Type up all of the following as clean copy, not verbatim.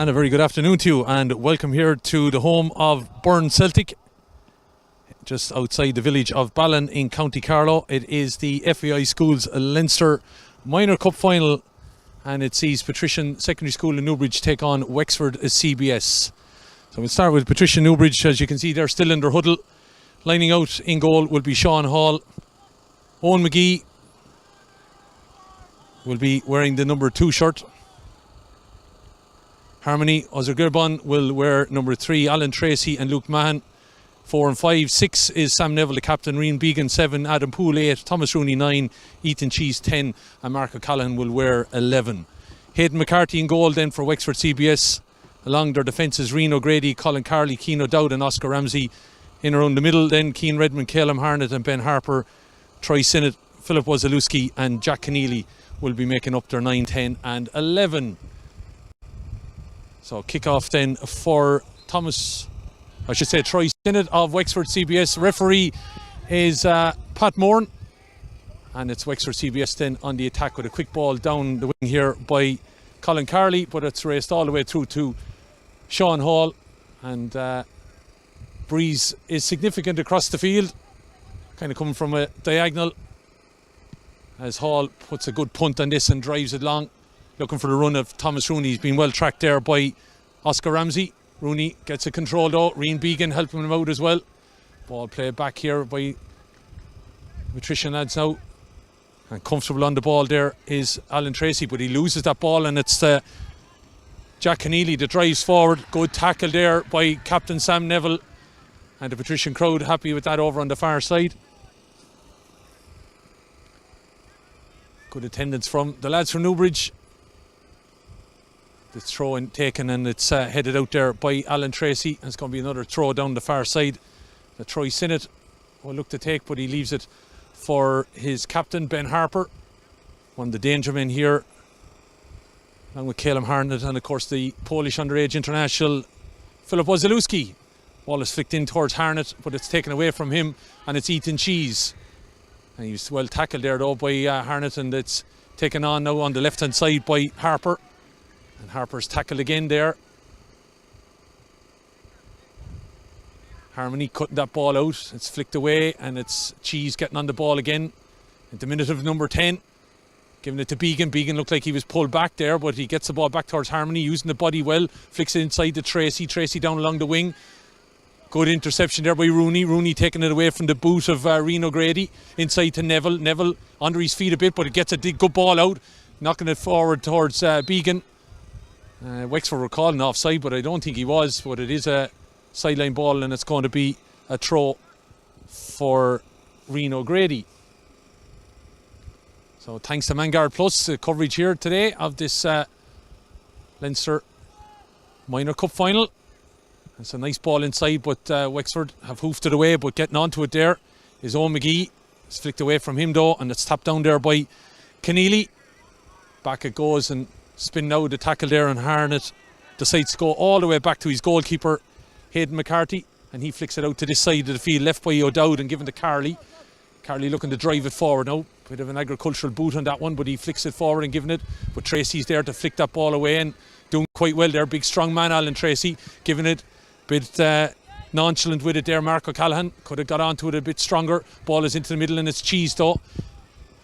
And a very good afternoon to you, and welcome here to the home of Burrin Celtic, just outside the village of Ballon in County Carlow. It is the FAI Schools Leinster Minor Cup final, and it sees Patrician Secondary School in Newbridge take on Wexford CBS. So we'll start with Patrician Newbridge. As you can see, they're still in their huddle. Lining out in goal will be Sean Hall. Owen McGee will be wearing the number 2 shirt. Harmony Ozaleski will wear number 3. Alan Tracy and Luke Mahan 4 and 5. 6 is Sam Neville, the captain. Rian Began 7. Adam Poole 8. Thomas Rooney 9. Ethan Cheese 10. And Mark O'Callaghan will wear 11. Hayden McCarthy in goal then for Wexford CBS. Along their defences, Reno Grady, Colin Carley, Keane O'Dowd and Oscar Ramsey. In around the middle then Keane Redmond, Caleb Harnett and Ben Harper. Troy Sinnott, Philip Ozaleski and Jack Keneally will be making up their 9, 10 and 11. So kick-off then for Troy Sinnott of Wexford CBS. Referee is Pat Moran, and it's Wexford CBS then on the attack with a quick ball down the wing here by Colin Carley, but it's raced all the way through to Sean Hall, and breeze is significant across the field, kind of coming from a diagonal as Hall puts a good punt on this and drives it long, looking for the run of Thomas Rooney. He's been well tracked there by Oscar Ramsey. Rooney gets it controlled though. Rian Began helping him out as well. Ball played back here by Patrician lads now. And comfortable on the ball there is Alan Tracy, but he loses that ball, and it's Jack Keneally that drives forward. Good tackle there by Captain Sam Neville. And the Patrician crowd happy with that over on the far side. Good attendance from the lads from Newbridge. The throw in taken, and it's headed out there by Alan Tracy. And it's going to be another throw down the far side that Troy Sinnott will look to take, but he leaves it for his captain Ben Harper, one of the danger men here, along with Caleb Harnett and of course the Polish underage international Philip Ozaleski. Ball is flicked in towards Harnett, but it's taken away from him, and it's Ethan Cheese. And he was well tackled there though by Harnett, and it's taken on now on the left hand side by Harper. And Harper's tackled again there. Harmony cutting that ball out. It's flicked away, and it's Cheese getting on the ball again at the minute of number 10. Giving it to Began. Began looked like he was pulled back there, but he gets the ball back towards Harmony, using the body well. Flicks it inside to Tracy. Tracy down along the wing. Good interception there by Rooney. Rooney taking it away from the boot of Reno Grady. Inside to Neville. Neville under his feet a bit, but it gets a good ball out. Knocking it forward towards Began. Wexford were calling offside, but I don't think he was. But it is a sideline ball, and it's going to be a throw for Reno Grady. So thanks to Mangard Plus coverage here today of this Leinster Minor Cup final. It's a nice ball inside, but Wexford have hoofed it away, but getting onto it there is Owen McGee. It's flicked away from him though, and it's tapped down there by Keneally. Back it goes, and spin now the tackle there, and Harnett decides to go all the way back to his goalkeeper Hayden McCarthy, and he flicks it out to this side of the field, left by O'Dowd and given to Carley. Carley looking to drive it forward now. Bit of an agricultural boot on that one, but he flicks it forward and giving it. But Tracy's there to flick that ball away, and doing quite well there. Big strong man Alan Tracy, giving it a bit nonchalant with it there. Mark O'Callaghan could have got onto it a bit stronger. Ball is into the middle, and it's Cheese though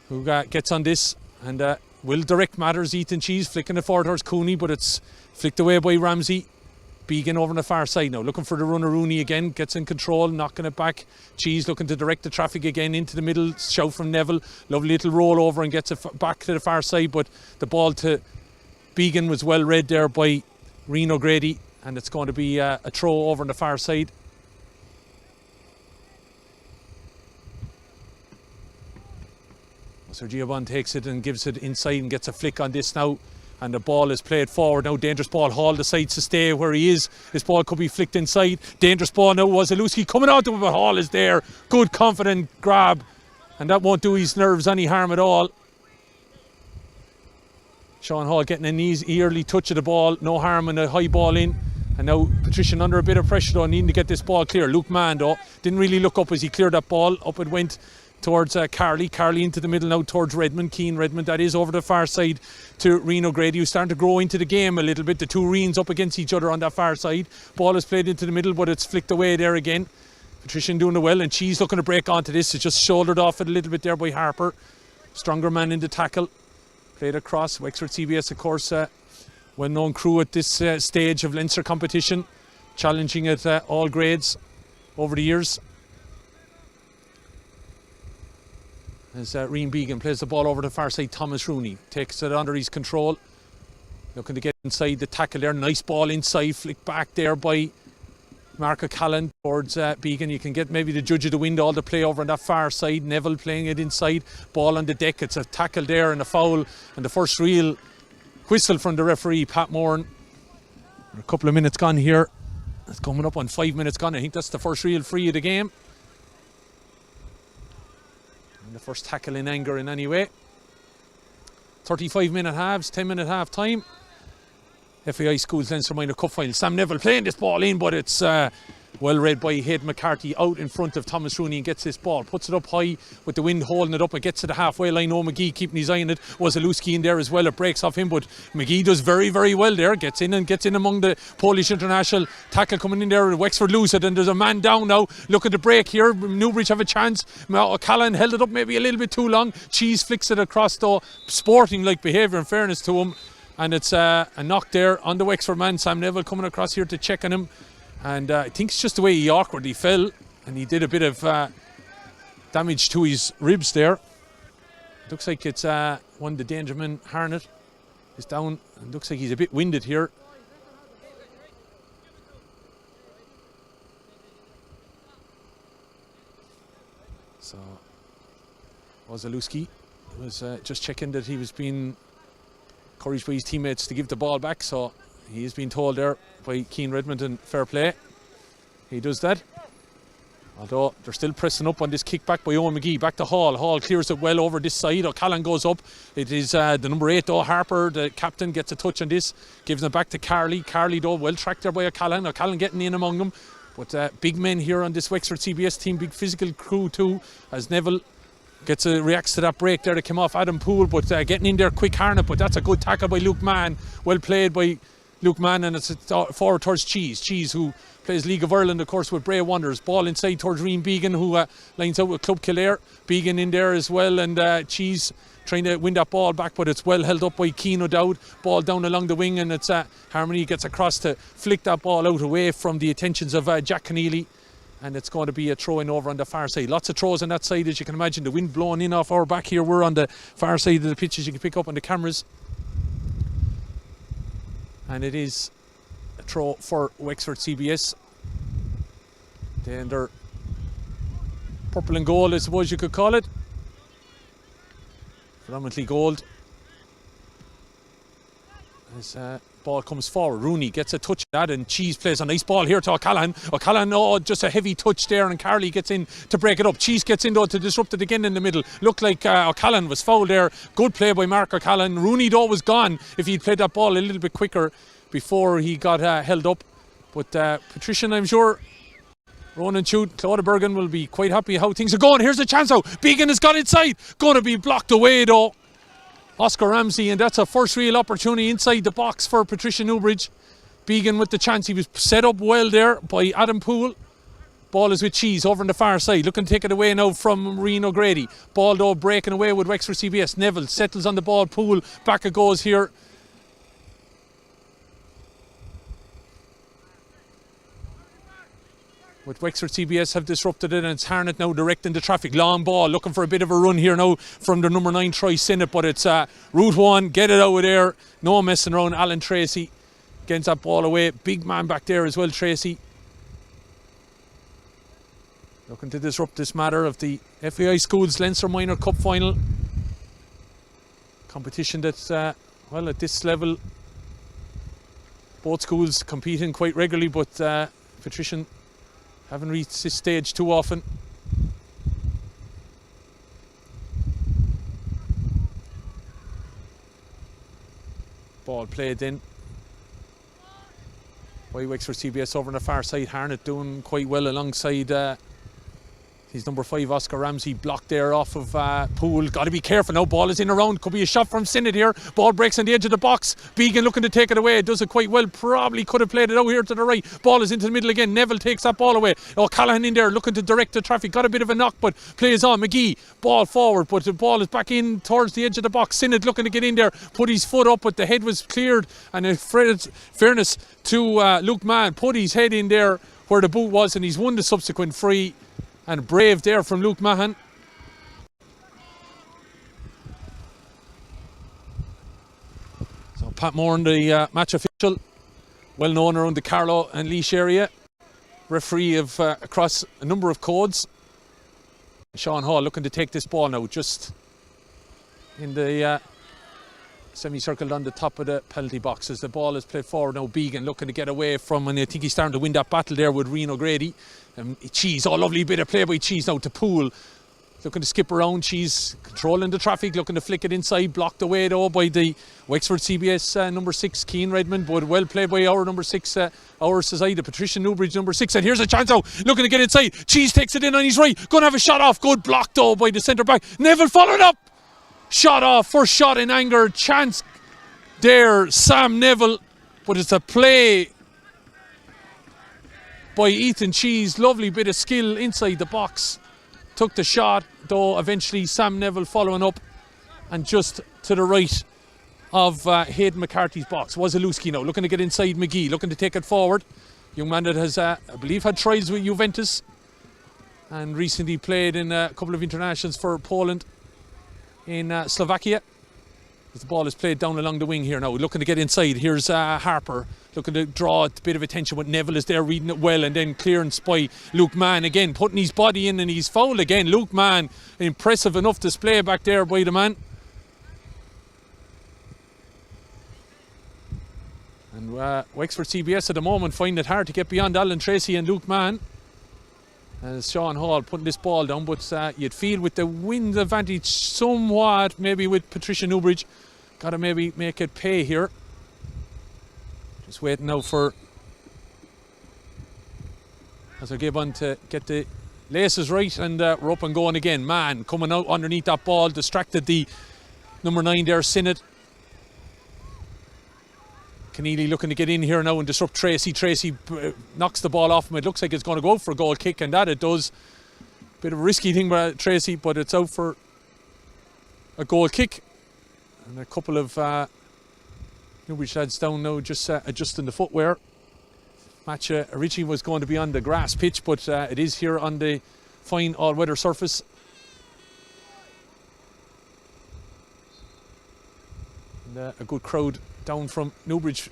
who gets on this, and will direct matters. Ethan Cheese flicking it forward towards Cooney, but it's flicked away by Ramsey. Began over on the far side now, looking for the runner. Rooney again gets in control, knocking it back. Cheese looking to direct the traffic again into the middle. Shout from Neville, lovely little roll over and gets it back to the far side, but the ball to Began was well read there by Reno Grady, and it's going to be a throw over on the far side. So Giobon takes it and gives it inside and gets a flick on this now, and the ball is played forward now. Dangerous ball. Hall decides to stay where he is. This ball could be flicked inside. Dangerous ball now. Ozaleski coming out to him, but Hall is there. Good confident grab, and that won't do his nerves any harm at all. Sean Hall getting an early touch of the ball. No harm in a high ball in. And now Patrician under a bit of pressure though, needing to get this ball clear. Luke Mann though didn't really look up as he cleared that ball. Up it went towards Carley. Carley into the middle now towards Redmond. Keane Redmond, that is, over the far side to Rian O'Grady, who's starting to grow into the game a little bit. The two Rians up against each other on that far side. Ball is played into the middle, but it's flicked away there again. Patrician doing it well, and Cheese looking to break onto this. It's just shouldered off it a little bit there by Harper. Stronger man in the tackle. Played across. Wexford CBS, of course, well-known crew at this stage of Leinster competition, challenging at all grades over the years. As Rian Began plays the ball over the far side, Thomas Rooney takes it under his control. Looking to get inside the tackle there. Nice ball inside, flicked back there by Mark O'Callaghan towards Began. You can get maybe the judge of the wind all the play over on that far side. Neville playing it inside. Ball on the deck. It's a tackle there and a foul. And the first real whistle from the referee, Pat Moran. A couple of minutes gone here. It's coming up on 5 minutes gone. I think that's the first real free of the game. And the first tackle in anger in any way. 35-minute halves, 10-minute half time. FAI Schools Leinster Minor Cup final. Sam Neville playing this ball in, but it's well read by Hayden McCarthy out in front of Thomas Rooney and gets this ball. Puts it up high with the wind holding it up. It gets to the halfway line. McGee keeping his eye on it. Ozaleski in there as well. It breaks off him, but McGee does very, very well there. Gets in among the Polish international. Tackle coming in there. Wexford lose it, and there's a man down now looking to break here. Newbridge have a chance. O'Callaghan held it up maybe a little bit too long. Cheese flicks it across though. Sporting like behaviour in fairness to him. And it's a knock there on the Wexford man. Sam Neville coming across here to check on him. And I think it's just the way he awkwardly fell. And he did a bit of damage to his ribs there. Looks like it's one of the Dangerman Harnett is down. And looks like he's a bit winded here. So Ozaleski was just checking that he was being encouraged by his teammates to give the ball back, so he is being told there by Keane Redmond, and fair play. He does that. Although they're still pressing up on this kick back by Owen McGee. Back to Hall. Hall clears it well over this side. O'Callaghan goes up. It is the number 8 though, Harper, the captain, gets a touch on this. Gives it back to Carley. Carley though, well tracked there by O'Callaghan. O'Callaghan getting in among them. But big men here on this Wexford CBS team. Big physical crew too, as Neville reacts to that break there that came off Adam Poole, but getting in there quick Harnett, but that's a good tackle by Luke Mann. Well played by Luke Mann, and it's forward towards Cheese. Cheese, who plays League of Ireland, of course, with Bray Wanderers. Ball inside towards Rian Began, who lines out with Club Kildare. Began in there as well, and Cheese trying to win that ball back, but it's well held up by Keane O'Dowd. Ball down along the wing, and it's Harmony gets across to flick that ball out away from the attentions of Jack Keneally. And it's going to be a throw in over on the far side. Lots of throws on that side, as you can imagine. The wind blowing in off our back here. We're on the far side of the pitch, as you can pick up on the cameras. And it is a throw for Wexford CBS. Then they're purple and gold, I suppose you could call it. Predominantly gold. As ball comes forward, Rooney gets a touch at that, and Cheese plays a nice ball here to O'Callaghan. O'Callaghan, just a heavy touch there, and Carley gets in to break it up. Cheese gets in though to disrupt it again in the middle. Looked like O'Callaghan was fouled there. Good play by Mark O'Callaghan. Rooney though was gone if he'd played that ball a little bit quicker before he got held up. But Patrician, I'm sure, Ronan Chute, Claude Bergen will be quite happy how things are going. Here's a chance now. Began has got inside. Going to be blocked away though. Oscar Ramsey, and that's a first real opportunity inside the box for Patricia Newbridge. Began with the chance. He was set up well there by Adam Poole. Ball is with Cheese over on the far side. Looking to take it away now from Rian O'Grady. Ball though breaking away with Wexford CBS. Neville settles on the ball. Poole back it goes here. With Wexford CBS have disrupted it, and it's Harnett now directing the traffic. Long ball, looking for a bit of a run here now from the number 9 Troy Sinnott, but it's route 1, get it out of there. No messing around. Alan Tracy gets that ball away. Big man back there as well, Tracy. Looking to disrupt this matter of the FAI Schools Leinster Minor Cup final. Competition that's, well, at this level, both schools competing quite regularly, but Patrician haven't reached this stage too often. Ball played then by Wexford CBS over on the far side. Harnett doing quite well alongside He's number 5, Oscar Ramsey, blocked there off of Poole. Got to be careful now. Ball is in around. Could be a shot from Sinnott here. Ball breaks on the edge of the box. Began looking to take it away. Does it quite well. Probably could have played it out here to the right. Ball is into the middle again. Neville takes that ball away. O'Callaghan in there looking to direct the traffic. Got a bit of a knock, but plays on. McGee, ball forward, but the ball is back in towards the edge of the box. Sinnott looking to get in there. Put his foot up, but the head was cleared. And in fairness to Luke Mann, put his head in there where the boot was, and he's won the subsequent free. And brave there from Luke Mahan. So Pat Moran, the match official, well known around the Carlow and Laois area. Referee of across a number of codes. Sean Hall looking to take this ball now, just in the semicircle on the top of the penalty box as the ball is played forward now. Began looking to get away from, and I think he's starting to win that battle there with Reno Grady. Cheese, lovely bit of play by Cheese now to Poole. Looking to skip around. Cheese controlling the traffic, looking to flick it inside. Blocked away though by the Wexford CBS number 6, Keane Redmond, but well played by our number 6, our Society, Patricia Newbridge, number 6. And here's a chance now, looking to get inside. Cheese takes it in on his right. Going to have a shot off. Good block though by the centre back. Neville followed up. Shot off. First shot in anger. Chance there, Sam Neville. But it's a play by Ethan Cheese. Lovely bit of skill inside the box. Took the shot, though eventually Sam Neville following up. And just to the right of Hayden McCarthy's box. Ozaleski now looking to get inside McGee. Looking to take it forward. Young man that has, I believe, had trials with Juventus. And recently played in a couple of internationals for Poland in Slovakia. As the ball is played down along the wing here now, looking to get inside. Here's Harper looking to draw a bit of attention, but Neville is there reading it well, and then clearance by Luke Mann again, putting his body in, and he's fouled again. Luke Mann, impressive enough display back there by the man. And Wexford CBS at the moment find it hard to get beyond Alan Tracy and Luke Mann. As Sean Hall putting this ball down, but you'd feel with the wind advantage somewhat, maybe with Patricia Newbridge, got to maybe make it pay here. Just waiting now for Gibbon to get the laces right, and we're up and going again. Man coming out underneath that ball, distracted the number 9 there, Sinnott. Keneally looking to get in here now and disrupt Tracy. Tracy knocks the ball off him. It looks like it's going to go out for a goal kick, and that it does. Bit of a risky thing by Tracy, but it's out for a goal kick. And a couple of Newbridge lads down now, just adjusting the footwear. Match originally was going to be on the grass pitch, but it is here on the fine all-weather surface. And a good crowd down from Newbridge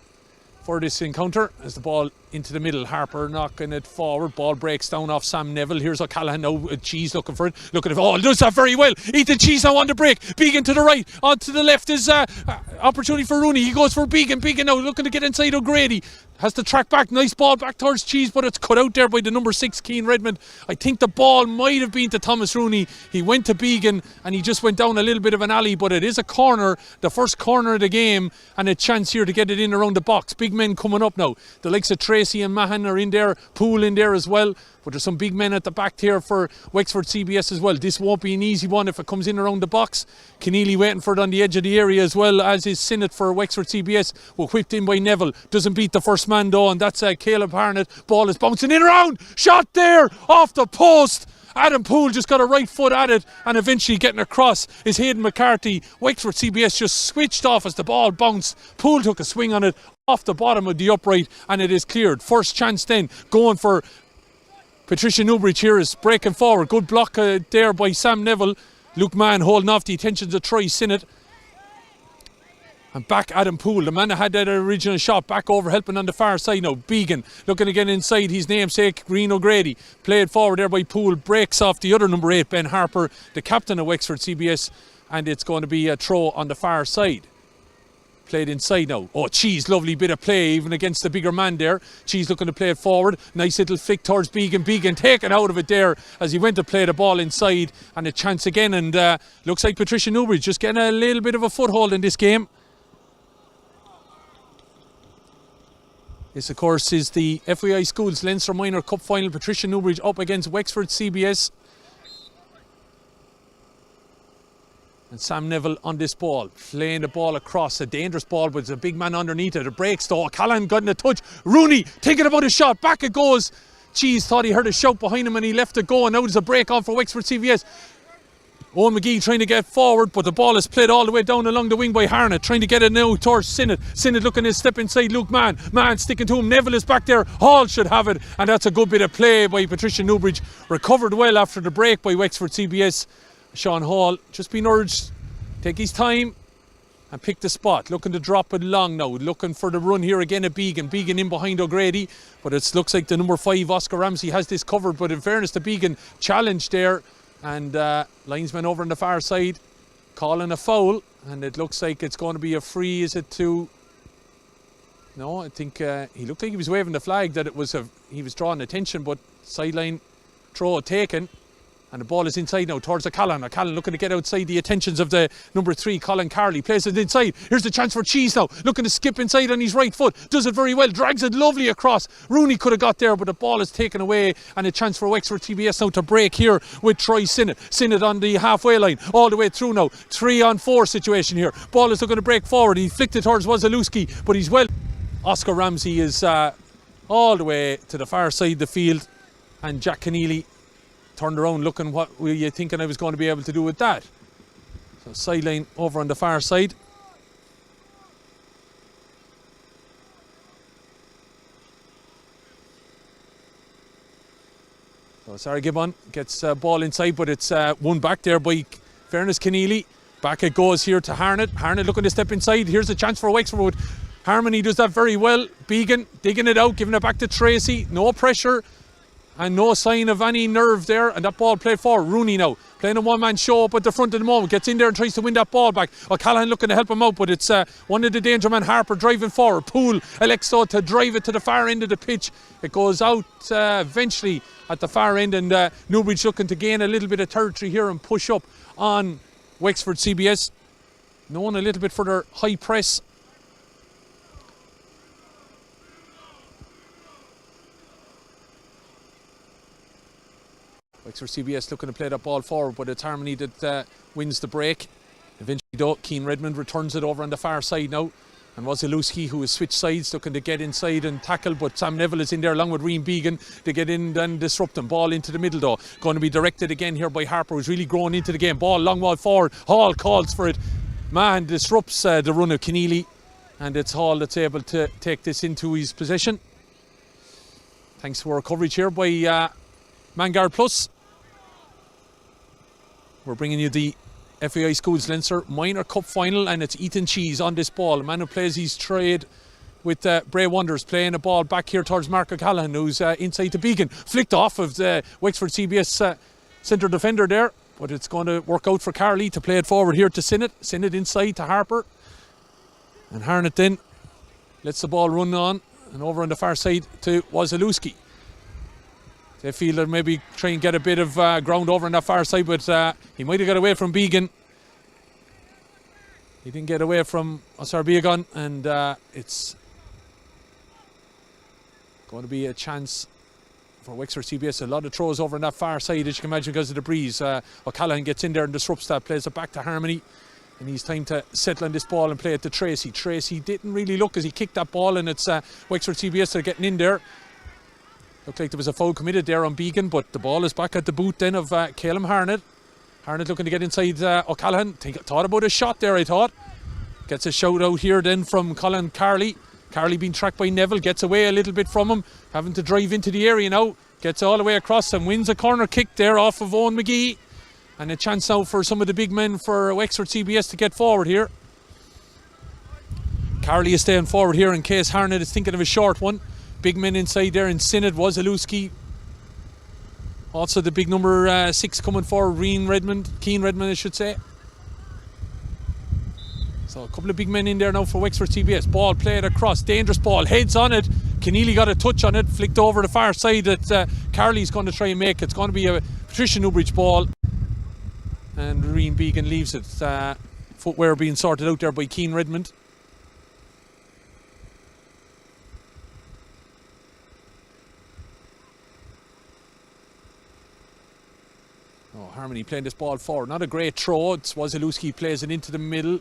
for this encounter as the ball into the middle. Harper knocking it forward. Ball breaks down off Sam Neville. Here's O'Callaghan now. Cheese looking for it. Look at it. Oh, does that very well. Ethan Cheese now on the break. Began to the right. On to the left is opportunity for Rooney. He goes for Began. Began now looking to get inside O'Grady. Has to track back. Nice ball back towards Cheese, but it's cut out there by the number 6, Keane Redmond. I think the ball might have been to Thomas Rooney. He went to Began and he just went down a little bit of an alley, but it is a corner, the first corner of the game, and a chance here to get it in around the box. Big men coming up now. The likes of Tracy and Mahan are in there, Poole in there as well. But there's some big men at the back here for Wexford CBS as well. This won't be an easy one if it comes in around the box. Keneally waiting for it on the edge of the area as well, as is Sinnott for Wexford CBS. Well, whipped in by Neville. Doesn't beat the first man though, and that's Caleb Harnett. Ball is bouncing in around. Shot there off the post. Adam Poole just got a right foot at it, and eventually getting across is Hayden McCarthy. Wexford CBS just switched off as the ball bounced. Poole took a swing on it off the bottom of the upright, and it is cleared. First chance then going for Patricia Newbridge here is breaking forward. Good block there by Sam Neville. Luke Mann holding off the attentions of Troy Sinnott. And back Adam Poole, the man that had that original shot, back over helping on the far side now. Began looking to get inside his namesake, Green O'Grady. Played forward there by Poole, breaks off the other number 8, Ben Harper, the captain of Wexford CBS, and it's going to be a throw on the far side. Played inside now. Oh, Cheese, lovely bit of play even against the bigger man there. Cheese looking to play it forward. Nice little flick towards Began. Began taken out of it there as he went to play the ball inside, and a chance again, and looks like Patricia Newbridge just getting a little bit of a foothold in this game. This, of course, is the FAI Schools Leinster Minor Cup Final. Patricia Newbridge up against Wexford CBS. And Sam Neville on this ball, playing the ball across, a dangerous ball, but there's a big man underneath it. It breaks though. Callan got in a touch. Rooney thinking about a shot. Back it goes. Cheese thought he heard a shout behind him and he left it go. And now there's a break on for Wexford CBS. Owen McGee trying to get forward, but the ball is played all the way down along the wing by Harnett, trying to get it now towards Sinnott. Sinnott looking to step inside Luke Mann. Mann sticking to him. Neville is back there. Hall should have it. And that's a good bit of play by Patricia Newbridge. Recovered well after the break by Wexford CBS. Sean Hall just been urged, take his time and pick the spot. Looking to drop it long now. Looking for the run here again at Began. Began in behind O'Grady. But it looks like the number 5, Oscar Ramsey, has this covered. But in fairness to Began, challenge there. And linesman over on the far side calling a foul. And it looks like it's going to be a free. Is it to... No, I think he looked like he was waving the flag that it was he was drawing attention. But sideline throw taken. And the ball is inside now towards O'Callaghan. O'Callaghan looking to get outside the attentions of the number 3, Colin Carley. Plays it inside. Here's the chance for Cheese now. Looking to skip inside on his right foot. Does it very well. Drags it lovely across. Rooney could have got there, but the ball is taken away. And a chance for Wexford CBS now to break here with Troy Sinnott. Sinnott on the halfway line. All the way through now. 3-on-4 situation here. Ball is looking to break forward. He flicked it towards Ozaleski, but he's well. Oscar Ramsey is all the way to the far side of the field. And Jack Keneally turned around looking, what were you thinking I was going to be able to do with that? So sideline over on the far side. So Sarah Gibbon gets ball inside, but it's won back there by Fairness Keneally. Back it goes here to Harnett. Harnett looking to step inside. Here's a chance for Wexford. Harmony does that very well. Began digging it out, giving it back to Tracy. No pressure. And no sign of any nerve there. And that ball played forward. Rooney now playing a one-man show up at the front at the moment. Gets in there and tries to win that ball back. O'Callaghan looking to help him out, but it's one of the danger men, Harper, driving forward. Poole elects to drive it to the far end of the pitch. It goes out eventually at the far end, and Newbridge looking to gain a little bit of territory here and push up on Wexford CBS. Known a little bit for their high press. Wexford CBS looking to play that ball forward, but it's Harmony that wins the break. Eventually though, Keane Redmond returns it over on the far side now. And Ozaleski, who has switched sides, looking to get inside and tackle, but Sam Neville is in there along with Rian Began to get in and disrupt them. Ball into the middle though. Going to be directed again here by Harper, who's really growing into the game. Ball, long ball forward. Hall calls for it. Man disrupts the run of Keneally. And it's Hall that's able to take this into his possession. Thanks to our coverage here by Mangard Plus. We're bringing you the FAI Schools Leinster Minor Cup Final, and it's Ethan Cheese on this ball. A man who plays his trade with Bray Wonders, playing a ball back here towards Mark O'Callaghan, who's inside to Began. Flicked off of the Wexford CBS centre defender there, but it's going to work out for Carley to play it forward here to Sinnott. Sinnott inside to Harper. And Harnett then lets the ball run on and over on the far side to Ozaleski. They feel that maybe try and get a bit of ground over on that far side, but he might have got away from Began. He didn't get away from Began, and it's going to be a chance for Wexford CBS. A lot of throws over on that far side, as you can imagine, because of the breeze. O'Callaghan gets in there and disrupts that, plays it back to Harmony. And he's time to settle on this ball and play it to Tracy. Tracy didn't really look as he kicked that ball, and it's Wexford CBS that are getting in there. Looked like there was a foul committed there on Began, but the ball is back at the boot then of Calum Harnett. Harnett looking to get inside O'Callaghan. Thought about a shot there, I thought. Gets a shout out here then from Colin Carley. Carley being tracked by Neville, gets away a little bit from him, having to drive into the area now. Gets all the way across and wins a corner kick there off of Owen McGee. And a chance now for some of the big men for Wexford CBS to get forward here. Carley is staying forward here in case Harnett is thinking of a short one. Big men inside there in Sinnott, Ozaleski. Also the big number 6 coming forward, Keane Redmond I should say. So a couple of big men in there now for Wexford CBS. Ball played across, dangerous ball, heads on it. Keneally got a touch on it, flicked over the far side that Carley's going to try and make. It's going to be a Patricia Newbridge ball. And Rian Began leaves it. Footwear being sorted out there by Keane Redmond. Harmony Harmony playing this ball forward. Not a great throw. It's Ozaleski plays it into the middle.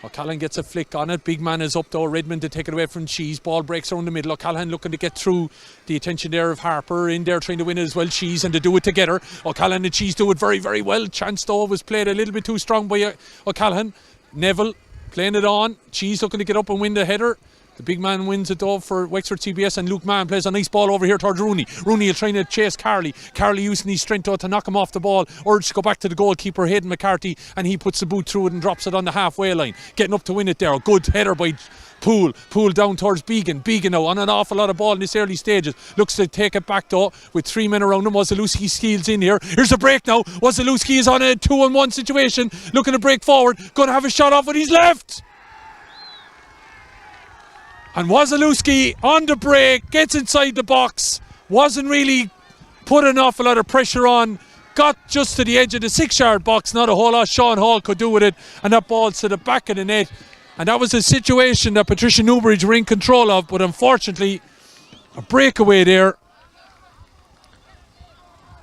O'Callaghan gets a flick on it. Big man is up though. Redmond to take it away from Cheese. Ball breaks around the middle. O'Callaghan looking to get through the attention there of Harper. In there trying to win it as well. Cheese, and to do it together. O'Callaghan and Cheese do it very, very well. Chance though was played a little bit too strong by O'Callaghan. Neville playing it on. Cheese looking to get up and win the header. The big man wins it though for Wexford CBS, and Luke Mann plays a nice ball over here towards Rooney. Rooney is trying to chase Carley. Carley using his strength though to knock him off the ball. Urged to go back to the goalkeeper, Hayden McCarthy, and he puts the boot through it and drops it on the halfway line. Getting up to win it there. A good header by Poole. Poole down towards Began. Began now on an awful lot of ball in this early stages. Looks to take it back though with 3 men around him. Ozaleski steals in here. Here's a break now. Ozaleski is on a 2-on-1 situation. Looking to break forward. Going to have a shot off with his left. And Ozaleski on the break, gets inside the box, wasn't really put an awful lot of pressure on, got just to the edge of the 6-yard box, not a whole lot Sean Hall could do with it, and that ball's to the back of the net. And that was a situation that Patricia Newbridge were in control of, but unfortunately, a breakaway there.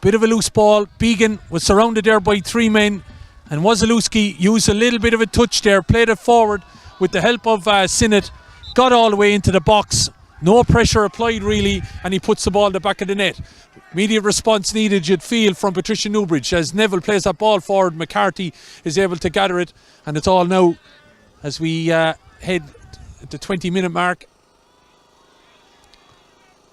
Bit of a loose ball. Began was surrounded there by 3 men, and Ozaleski used a little bit of a touch there, played it forward with the help of Sinnott. Got all the way into the box, no pressure applied really, and he puts the ball in the back of the net. Immediate response needed, you'd feel, from Patricia Newbridge. As Neville plays that ball forward, McCarthy is able to gather it, and it's all now as we head at the 20-minute mark.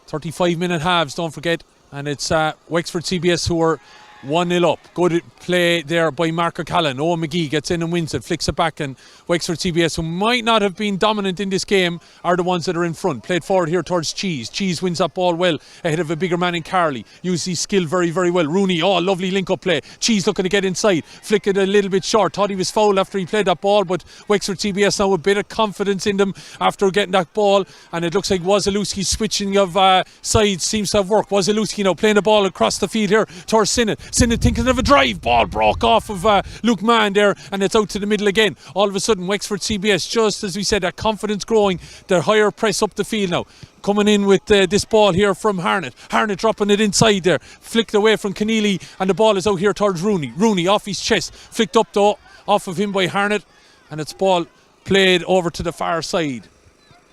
35-minute halves, don't forget, and it's Wexford CBS who are 1-0 up. Good play there by Mark O'Callaghan. Owen McGee gets in and wins it, flicks it back, and Wexford CBS, who might not have been dominant in this game, are the ones that are in front. Played forward here towards Cheese. Cheese wins that ball well ahead of a bigger man in Carley. Used his skill very, very well. Rooney, lovely link-up play. Cheese looking to get inside. Flicked it a little bit short. Thought he was fouled after he played that ball, but Wexford CBS now a bit of confidence in them after getting that ball, and it looks like Ozaleski's switching of sides seems to have worked. Ozaleski now playing the ball across the field here towards Sinnott. Sinnott thinking of a drive. Ball broke off of Luke Mann there, and it's out to the middle again. All of a sudden Wexford CBS, just as we said, that confidence growing, their higher press up the field now. Coming in with this ball here from Harnett. Harnett dropping it inside there. Flicked away from Keneally, and the ball is out here towards Rooney. Rooney off his chest. Flicked up though, off of him by Harnett, and it's ball played over to the far side.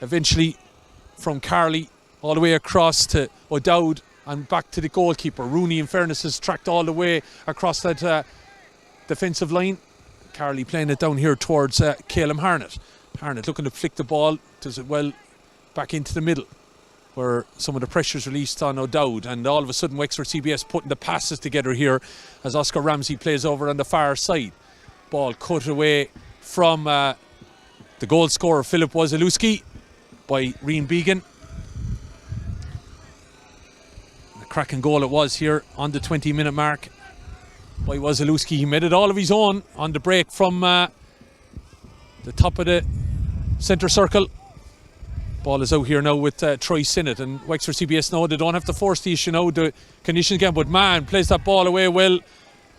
Eventually from Carley all the way across to O'Dowd and back to the goalkeeper. Rooney, in fairness, has tracked all the way across that defensive line. Carley playing it down here towards Calum Harnett. Harnett looking to flick the ball, does it well back into the middle where some of the pressure's released on O'Dowd, and all of a sudden Wexford CBS putting the passes together here as Oscar Ramsey plays over on the far side. Ball cut away from the goal scorer Philip Ozaleski by Rian Began. Cracking goal it was here on the 20-minute mark by Ozaleski. He made it all of his own on the break from the top of the centre circle. Ball is out here now with Troy Sinnott, and Wexford CBS know they don't have to force the issue now, the condition again, but man plays that ball away well.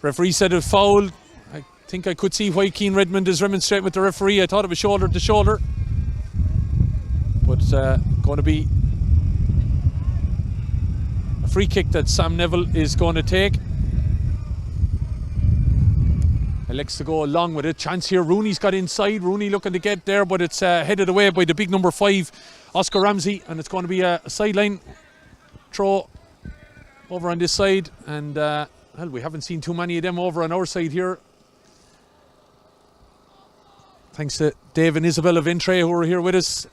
Referee said a foul. I think I could see why Keane Redmond is remonstrating with the referee. I thought it was shoulder to shoulder, but going to be free kick that Sam Neville is going to take. Elects to go along with it. Chance here. Rooney's got inside. Rooney looking to get there, but it's headed away by the big number 5, Oscar Ramsey, and it's going to be a sideline throw over on this side. And well, we haven't seen too many of them over on our side here. Thanks to Dave and Isabella Ventre who are here with us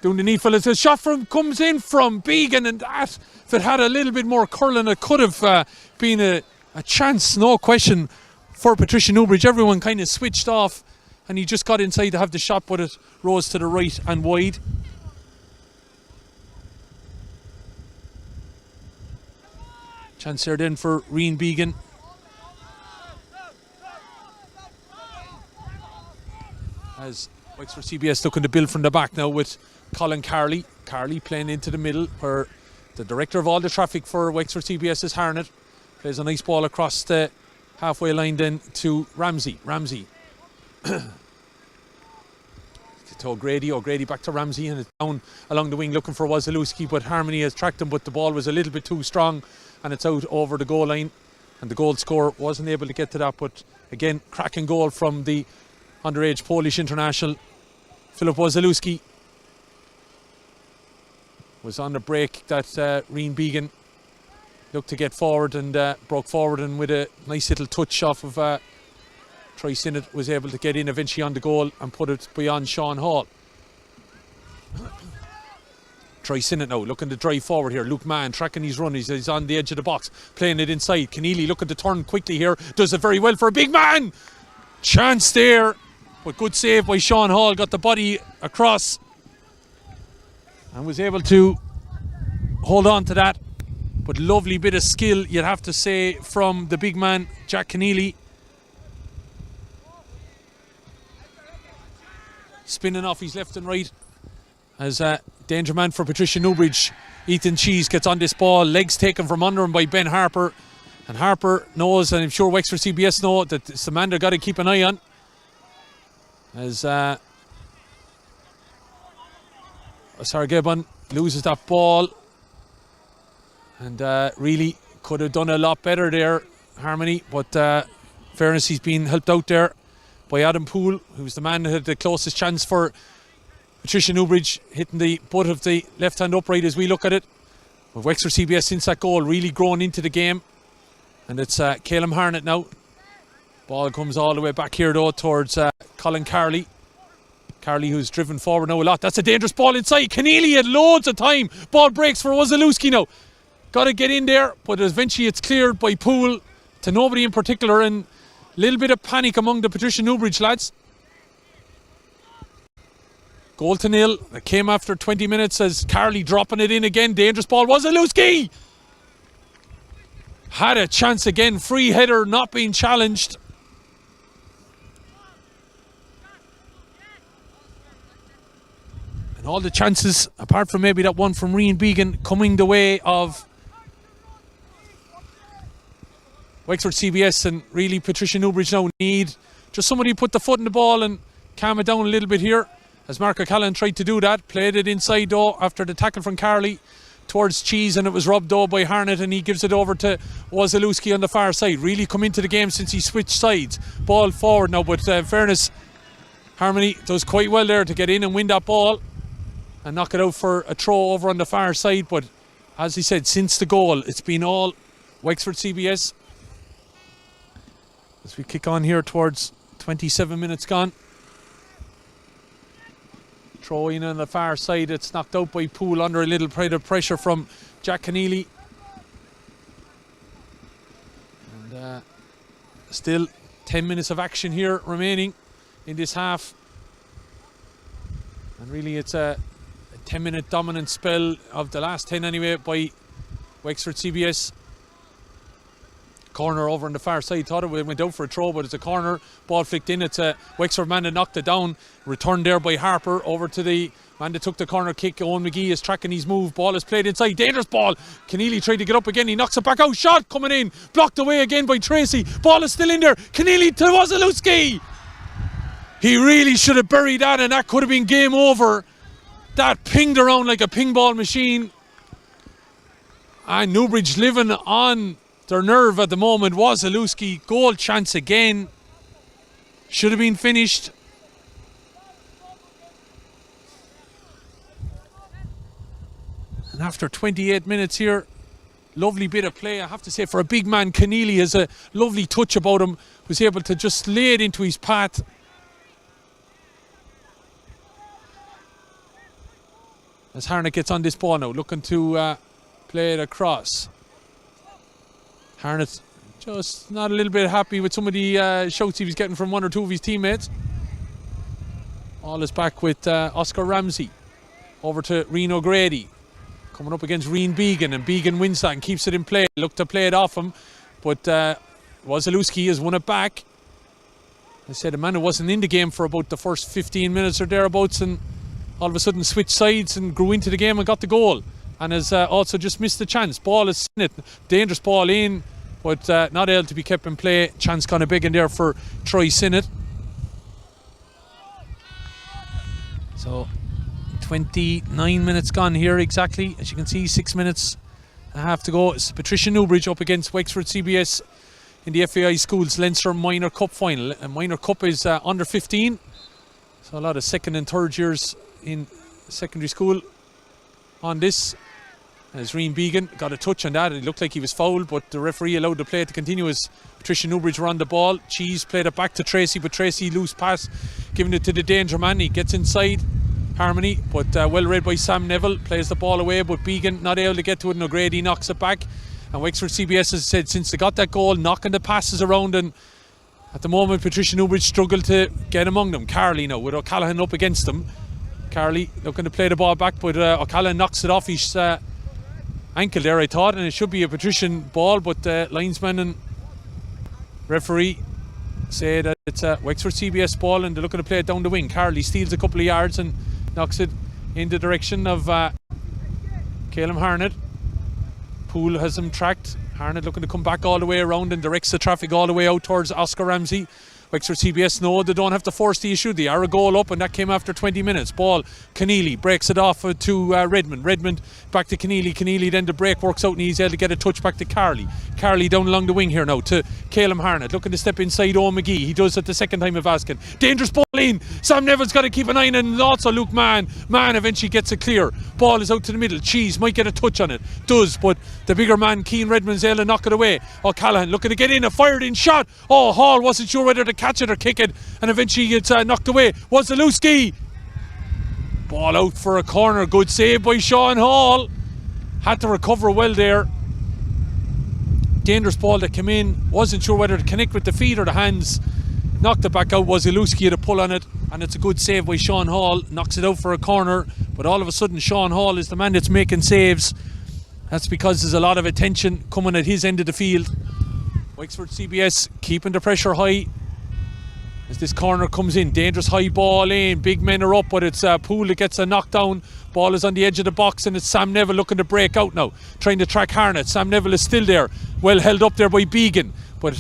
doing the needful. As a shot comes in from Began, and that, if it had a little bit more curling, it could have been a chance, no question, for Patricia Newbridge. Everyone kind of switched off, and he just got inside to have the shot, but it rose to the right and wide. Chance here then for Rian Began. As Wexford CBS looking to build from the back now with Colin Carley. Carley playing into the middle, where the director of all the traffic for Wexford CBS is Harnett. Plays a nice ball across the halfway line then to Ramsey. Ramsey to O'Grady. O'Grady back to Ramsey, and it's down along the wing looking for Ozaleski, but Harmony has tracked him, but the ball was a little bit too strong, and it's out over the goal line. and the goal scorer wasn't able to get to that. But again, cracking goal from the underage Polish international. Filip Ozaleski was on the break that Rian Began looked to get forward and broke forward, and with a nice little touch off of Troy Sinnott was able to get in eventually on the goal and put it beyond Sean Hall. Troy Sinnott now looking to drive forward here. Luke Mann tracking his run. He's on the edge of the box, playing it inside. Keneally looking to turn quickly here. Does it very well for a big man. Chance there, but good save by Sean Hall. Got the body across and was able to hold on to that. But lovely bit of skill, you'd have to say, from the big man, Jack Keneally. Spinning off his left and right as danger man for Patricia Newbridge. Ethan Cheese gets on this ball, legs taken from under him by Ben Harper, and Harper knows, and I'm sure Wexford CBS know, that it's the man they've got to keep an eye on, as Sargeban loses that ball, and really could have done a lot better there, Harmony, but fairness, he's been helped out there by Adam Poole, who's the man who had the closest chance for Patricia Newbridge, hitting the butt of the left hand upright as we look at it. With Wexford CBS since that goal really grown into the game. And it's Calum Harnett now. Ball comes all the way back here though towards Colin Carley. Carley, who's driven forward now a lot. That's a dangerous ball inside. Keneally had loads of time. Ball breaks for Ozaleski now. Got to get in there, but eventually it's cleared by Poole to nobody in particular, and a little bit of panic among the Patricia Newbridge lads. Goal to nil. It came after 20 minutes as Carley dropping it in again. Dangerous ball. Ozaleski had a chance again. Free header, not being challenged. And all the chances, apart from maybe that one from Rian Began, coming the way of Wexford CBS, and really Patricia Newbridge now need just somebody to put the foot in the ball and calm it down a little bit here. As Mark O'Callaghan tried to do that, played it inside though after the tackle from Carley towards Cheese, and it was rubbed though by Harnett, and he gives it over to Ozaleski on the far side. Really come into the game since he switched sides. Ball forward now, but in fairness, Harmony does quite well there to get in and win that ball and knock it out for a throw over on the far side. But as he said, since the goal, it's been all Wexford CBS. As we kick on here towards 27 minutes gone. Throw in on the far side, it's knocked out by Poole under a little bit of pressure from Jack Keneally. And still 10 minutes of action here remaining in this half. And really it's a 10-minute dominant spell of the last 10 anyway by Wexford CBS. Corner over on the far side, thought it went out for a throw, but it's a corner. Ball flicked in, it's a Wexford man that knocked it down. Returned there by Harper over to the man that took the corner kick. Owen McGee is tracking his move. Ball is played inside, dangerous ball. Keneally tried to get up again, he knocks it back out. Shot coming in, blocked away again by Tracy. Ball is still in there, Keneally to Ozaleski. He really should have buried that, and that could have been game over. That pinged around like a ping ball machine. And Newbridge living on their nerve at the moment. Ozaleski, goal chance again. Should have been finished. And after 28 minutes here, lovely bit of play, I have to say, for a big man. Keneally has a lovely touch about him, was able to just lay it into his path. As Harnett gets on this ball now, looking to play it across. Harnett just not a little bit happy with some of the shouts he was getting from one or two of his teammates. All is back with Oscar Ramsey. Over to Rian O'Grady. Coming up against Rian Began, and Began wins that and keeps it in play. Looked to play it off him, but Ozaleski has won it back. I said a man who wasn't in the game for about the first 15 minutes or thereabouts, and all of a sudden switched sides and grew into the game and got the goal. And has also just missed the chance. Ball is in it. Dangerous ball in, but not able to be kept in play. Chance kind of big in there for Troy Sinnott. So 29 minutes gone here exactly. As you can see, 6 minutes and a half to go. It's Patricia Newbridge up against Wexford CBS. in the FAI Schools Leinster Minor Cup final. A Minor Cup is under 15, so a lot of second and third years in secondary school on this. As Rian Began got a touch on that, it looked like he was fouled, but the referee allowed the play to continue as Patricia Newbridge were on the ball. Cheese played it back to Tracy, but Tracy loose pass, giving it to the danger man. He gets inside Harmony, but well read by Sam Neville, plays the ball away, but Began not able to get to it, and O'Grady knocks it back. And Wexford CBS has said since they got that goal, knocking the passes around, and at the moment Patricia Newbridge struggled to get among them. Carly now with O'Callaghan up against them. Carly looking to play the ball back, but O'Callaghan knocks it off his ankle there, I thought, and it should be a Patrician ball, but linesman and referee say that it's a Wexford CBS ball and they're looking to play it down the wing. Carly steals a couple of yards and knocks it in the direction of Calum Harnett. Poole has him tracked. Harnett looking to come back all the way around and directs the traffic all the way out towards Oscar Ramsey. Wexford CBS know they don't have to force the issue. They are a goal up, and that came after 20 minutes. Ball, Keneally breaks it off to Redmond. Redmond back to Keneally. Keneally then the break works out and he's able to get a touch back to Carly. Carly down along the wing here now to Calum Harnett, looking to step inside Owen McGee. He does it the second time of asking. Dangerous ball in. Sam Neville's got to keep an eye on it, and also Luke Mann. Mann eventually gets it clear. Ball is out to the middle. Cheese might get a touch on it. Does, but the bigger man, Keane Redmond's able to knock it away. O'Callaghan looking to get in. A fired in shot. Oh, Hall wasn't sure whether to catch it or kick it, and eventually it's knocked away. Ozaleski. Ball out for a corner. Good save by Sean Hall. Had to recover well there. Dangerous ball that came in. Wasn't sure whether to connect with the feet or the hands. Knocked it back out. Ozaleski had a pull on it, and it's a good save by Sean Hall. Knocks it out for a corner, but all of a sudden Sean Hall is the man that's making saves. That's because there's a lot of attention coming at his end of the field. Wexford CBS keeping the pressure high as this corner comes in. Dangerous high ball in. Big men are up, but it's Poole that gets a knockdown. Ball is on the edge of the box, and it's Sam Neville looking to break out now, trying to track Harnett. Sam Neville is still there, well held up there by Began, but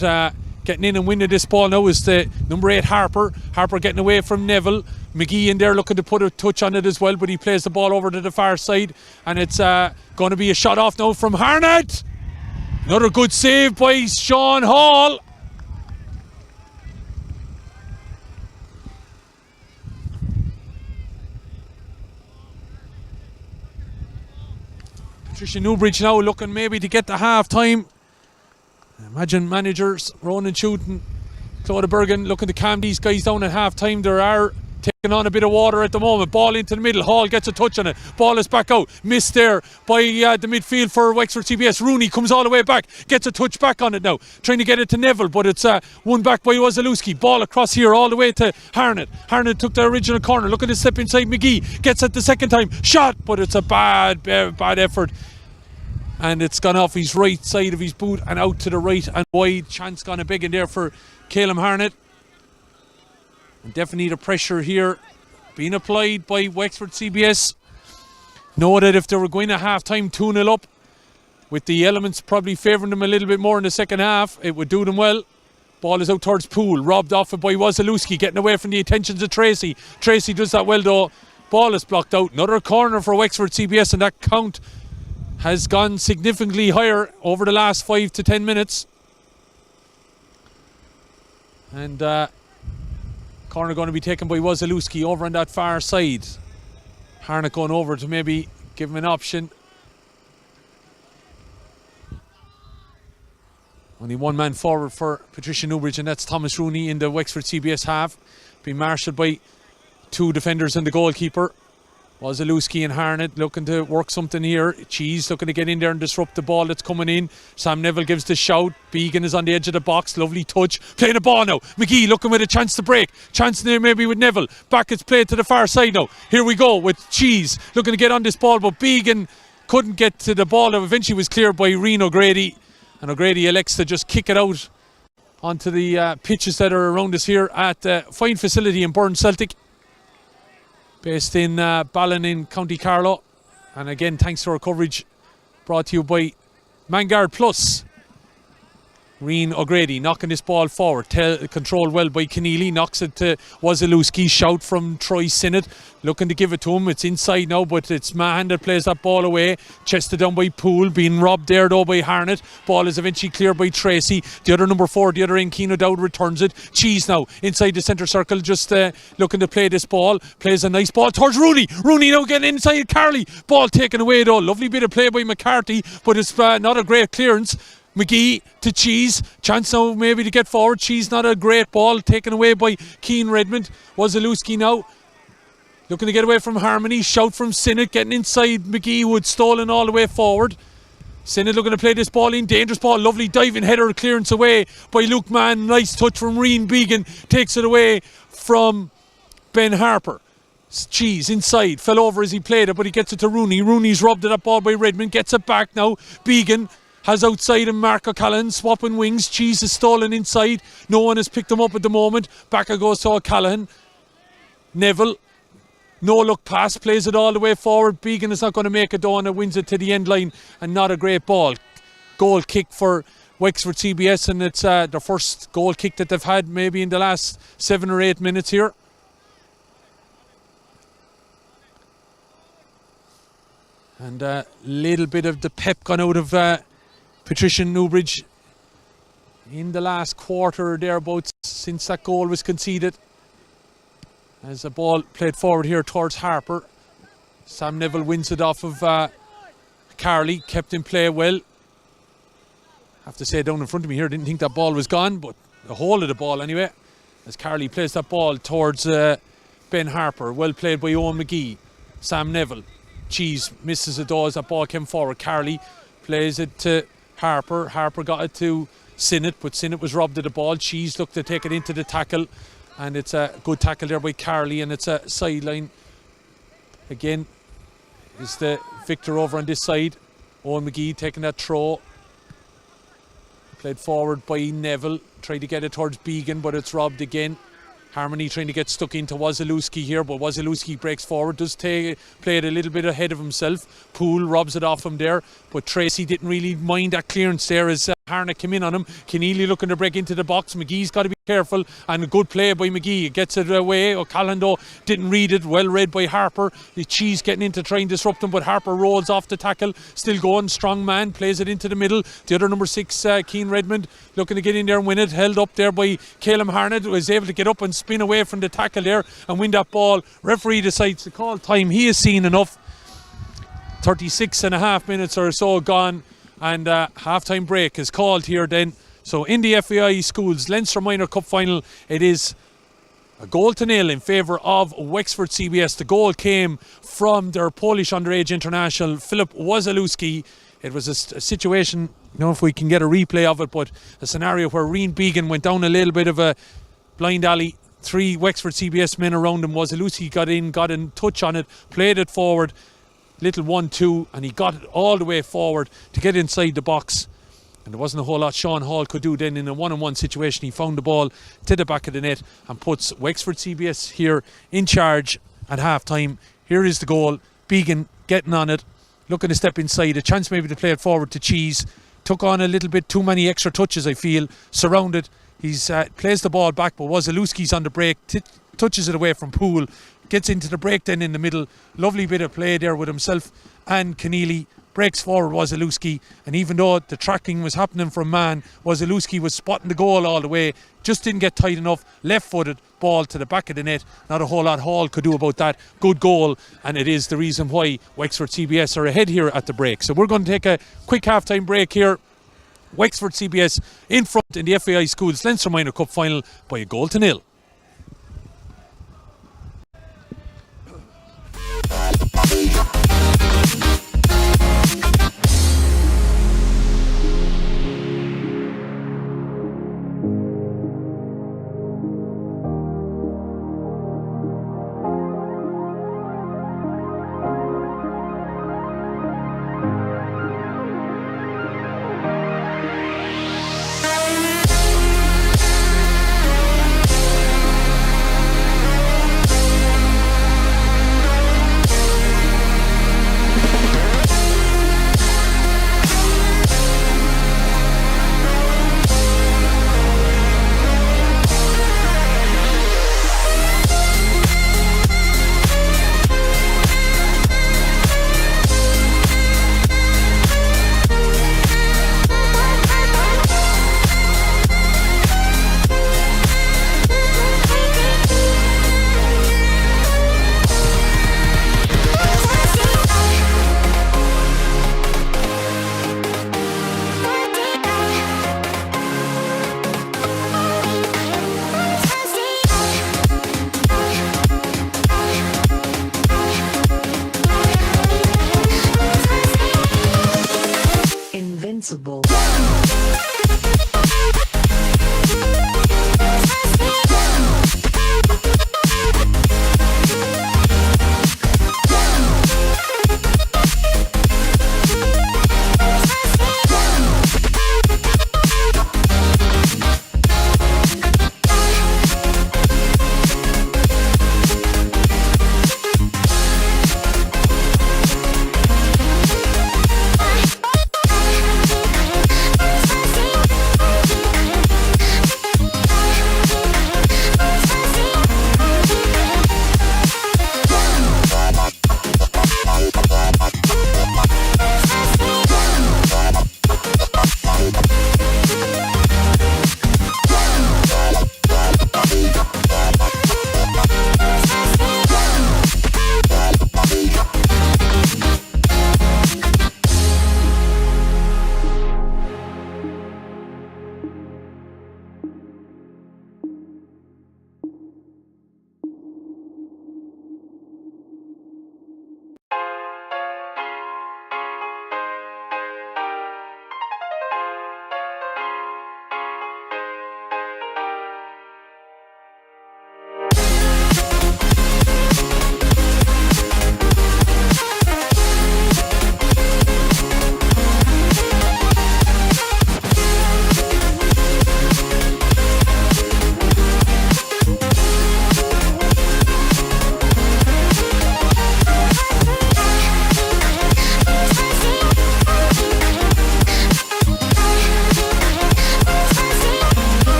getting in and winning this ball now is the number 8 Harper. Harper getting away from Neville. McGee in there looking to put a touch on it as well, but he plays the ball over to the far side, and it's going to be a shot off now from Harnett. Another good save by Sean Hall. Patricia Newbridge now looking maybe to get the half time. Imagine managers Ronan Shooting, Claudia Burrin looking to calm these guys down at half time. They are taking on a bit of water at the moment. Ball into the middle. Hall gets a touch on it. Ball is back out. Missed there by the midfield for Wexford CBS. Rooney comes all the way back. Gets a touch back on it now. Trying to get it to Neville, but it's won back by Ozaleski. Ball across here all the way to Harnett. Harnett took the original corner. Looking to step inside McGee. Gets it the second time. Shot, but it's a bad effort. And it's gone off his right side of his boot and out to the right and wide. Chance gone a big in there for Calum Harnett. And definitely the pressure here being applied by Wexford CBS. Know that if they were going to half time 2-0 up, with the elements probably favouring them a little bit more in the second half, it would do them well. Ball is out towards Poole, robbed off it by Ozaleski, getting away from the attentions of Tracy. Tracy does that well though. Ball is blocked out. Another corner for Wexford CBS, and that count has gone significantly higher over the last 5 to 10 minutes. And corner going to be taken by Ozaleski over on that far side. Harnett going over to maybe give him an option. Only one man forward for Patricia Newbridge, and that's Thomas Rooney in the Wexford CBS half, being marshalled by 2 defenders and the goalkeeper. Ozaleski and Harnett looking to work something here. Cheese looking to get in there and disrupt the ball that's coming in. Sam Neville gives the shout. Began is on the edge of the box. Lovely touch. Playing the ball now. McGee looking with a chance to break. Chance there maybe with Neville. Back it's played to the far side now. Here we go with Cheese looking to get on this ball, but Began couldn't get to the ball. Eventually was cleared by Rian O'Grady, and O'Grady elects to just kick it out onto the pitches that are around us here at a fine facility in Burrin, Celtic, based in Ballon in County Carlow. And again, thanks to our coverage brought to you by Mangard Plus. Rian O'Grady knocking this ball forward, controlled well by Keneally, knocks it to Ozaleski. Shout from Troy Sinnott, looking to give it to him. It's inside now, but it's Mahan that plays that ball away, chested down by Poole, being robbed there though by Harnett. Ball is eventually cleared by Tracy. The other number 4, the other end, Keano Dowd returns it. Cheese now inside the centre circle, just looking to play this ball, plays a nice ball towards Rooney now getting inside Carlow. Ball taken away though, lovely bit of play by McCarthy, but it's not a great clearance. McGee to Cheese, chance now maybe to get forward. Cheese, not a great ball, taken away by Keane Redmond. Ozaleski now looking to get away from Harmony. Shout from Sinnott, getting inside McGee, who had stolen all the way forward. Sinnott looking to play this ball in, dangerous ball, lovely diving header clearance away by Luke Mann. Nice touch from Rian Began, takes it away from Ben Harper. Cheese inside, fell over as he played it, but he gets it to Rooney. Rooney's robbed of that ball by Redmond, gets it back now. Began has outside him Mark O'Callaghan, swapping wings. Cheese is stolen inside. No one has picked him up at the moment. Back it goes to O'Callaghan. Neville, no look pass, plays it all the way forward. Began is not going to make it though, and it wins it to the end line, and not a great ball. Goal kick for Wexford CBS, and it's their first goal kick that they've had maybe in the last 7 or 8 minutes here. And a little bit of the pep gone out of Patricia Newbridge in the last quarter or thereabouts since that goal was conceded. As the ball played forward here towards Harper. Sam Neville wins it off of Carlow, kept in play well. Have to say, down in front of me here, didn't think that ball was gone, but a hold of the ball anyway. As Carlow plays that ball towards Ben Harper, well played by Owen McGee. Sam Neville, Cheese misses it though as that ball came forward. Carlow plays it to Harper. Harper got it to Sinnott, but Sinnott was robbed of the ball. Cheese looked to take it into the tackle, and it's a good tackle there by Carlow, and it's a sideline. Again is the victor over on this side. Owen McGee taking that throw. Played forward by Neville. Tried to get it towards Began, but it's robbed again. Harmony trying to get stuck into Ozaleski here, but Ozaleski breaks forward, does play it a little bit ahead of himself. Poole robs it off him there, but Tracy didn't really mind that clearance there as Harnett came in on him. Keneally looking to break into the box. McGee's got to be careful, and a good play by McGee. It gets it away. O'Callaghan though didn't read it. Well read by Harper. The Cheese getting in to try and disrupt him, but Harper rolls off the tackle. Still going, strong man, plays it into the middle. The other number 6, Keane Redmond, looking to get in there and win it. Held up there by Caleb Harnett, was able to get up and spin away from the tackle there and win that ball. Referee decides to call time. He has seen enough. 36.5 minutes or so gone, and half-time break is called here then. So in the FAI Schools Leinster Minor Cup final, it is a 0-0 in favour of Wexford CBS. The goal came from their Polish underage international Filip Ozaleski. It was a situation, I don't know if we can get a replay of it, but a scenario where Rian Began went down a little bit of a blind alley. 3 Wexford CBS men around him. Ozaleski got in touch on it, played it forward. Little 1-2, and he got it all the way forward to get inside the box, and there wasn't a whole lot Sean Hall could do then in a one-on-one situation. He found the ball to the back of the net and puts Wexford CBS here in charge at half time. Here is the goal. Began getting on it, looking to step inside, a chance maybe to play it forward to Cheese. Took on a little bit too many extra touches, I feel. Surrounded, he's plays the ball back, but Ozaleski's on the break, touches it away from Poole. Gets into the break then in the middle. Lovely bit of play there with himself and Keneally. Breaks forward Ozaleski, and even though the tracking was happening from man, Ozaleski was spotting the goal all the way. Just didn't get tight enough. Left-footed ball to the back of the net. Not a whole lot Hall could do about that. Good goal, and it is the reason why Wexford CBS are ahead here at the break. So we're going to take a quick half-time break here. Wexford CBS in front in the FAI Schools Leinster Minor Cup final by a 0-0.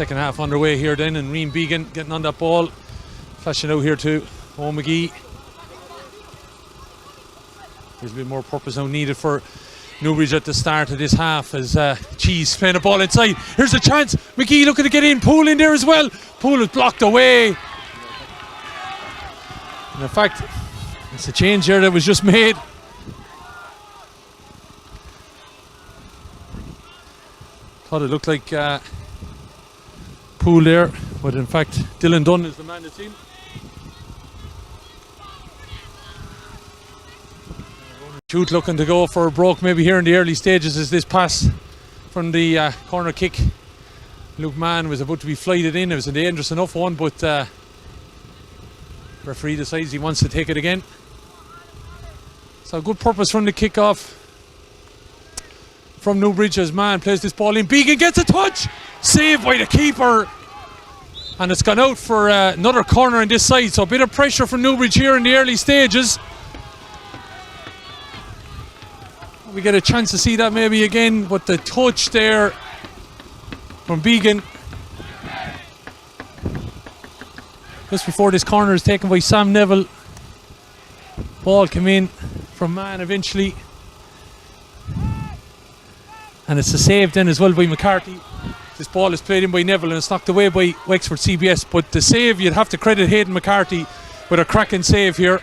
Second half underway here then, and Rian Began getting on that ball. Flashing out here to Owen McGee. There's a bit more purpose now needed for Newbridge at the start of this half as Cheese playing a ball inside. Here's a chance. McGee looking to get in. Poole in there as well. Poole is blocked away. And in fact, it's a change there that was just made. Thought it looked like Poole there, but in fact Dylan Dunn is the man that's in. Shoot looking to go for a broke maybe here in the early stages as this pass from the corner kick. Luke Mann was about to be flighted in. It was a dangerous enough one, but referee decides he wants to take it again. So good purpose from the kick-off from Newbridge as Mann plays this ball in. Began gets a touch, saved by the keeper, and it's gone out for another corner on this side. So a bit of pressure from Newbridge here in the early stages. We get a chance to see that maybe again, but the touch there from Began just before this corner is taken by Sam Neville. Ball came in from Mann eventually, and it's a save then as well by McCarthy. This ball is played in by Neville and it's knocked away by Wexford CBS, but the save, you'd have to credit Hayden McCarthy with a cracking save here.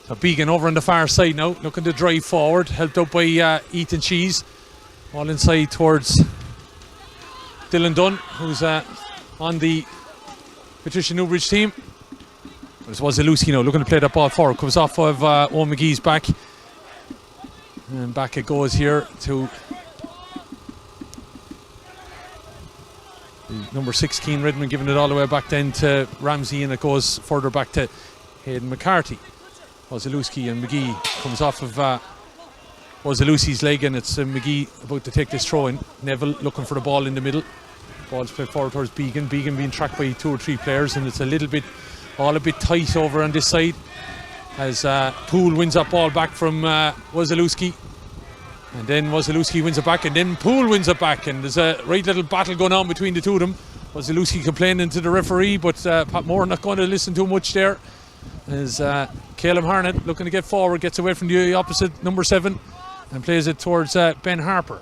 So Began over on the far side now, looking to drive forward, helped out by Ethan Cheese. All inside towards Dylan Dunn, who's on the Patricia Newbridge team. It was Ozaleski now, looking to play that ball forward. Comes off of Owen McGee's back. And back it goes here to the number 6, Keane Redmond, giving it all the way back then to Ramsey, and it goes further back to Hayden McCarthy. Ozaleski and McGee comes off of Ozaleski's leg, and it's McGee about to take this throw in. Neville looking for the ball in the middle. Ball's played forward towards Began. Began being tracked by 2 or 3 players, and it's a little bit tight over on this side as Poole wins that ball back from Ozaleski, and then Ozaleski wins it back, and then Poole wins it back, and there's a right little battle going on between the two of them. Ozaleski complaining to the referee, but Pat Moore not going to listen too much there. As Caleb Harnett looking to get forward, gets away from the opposite number 7 and plays it towards Ben Harper.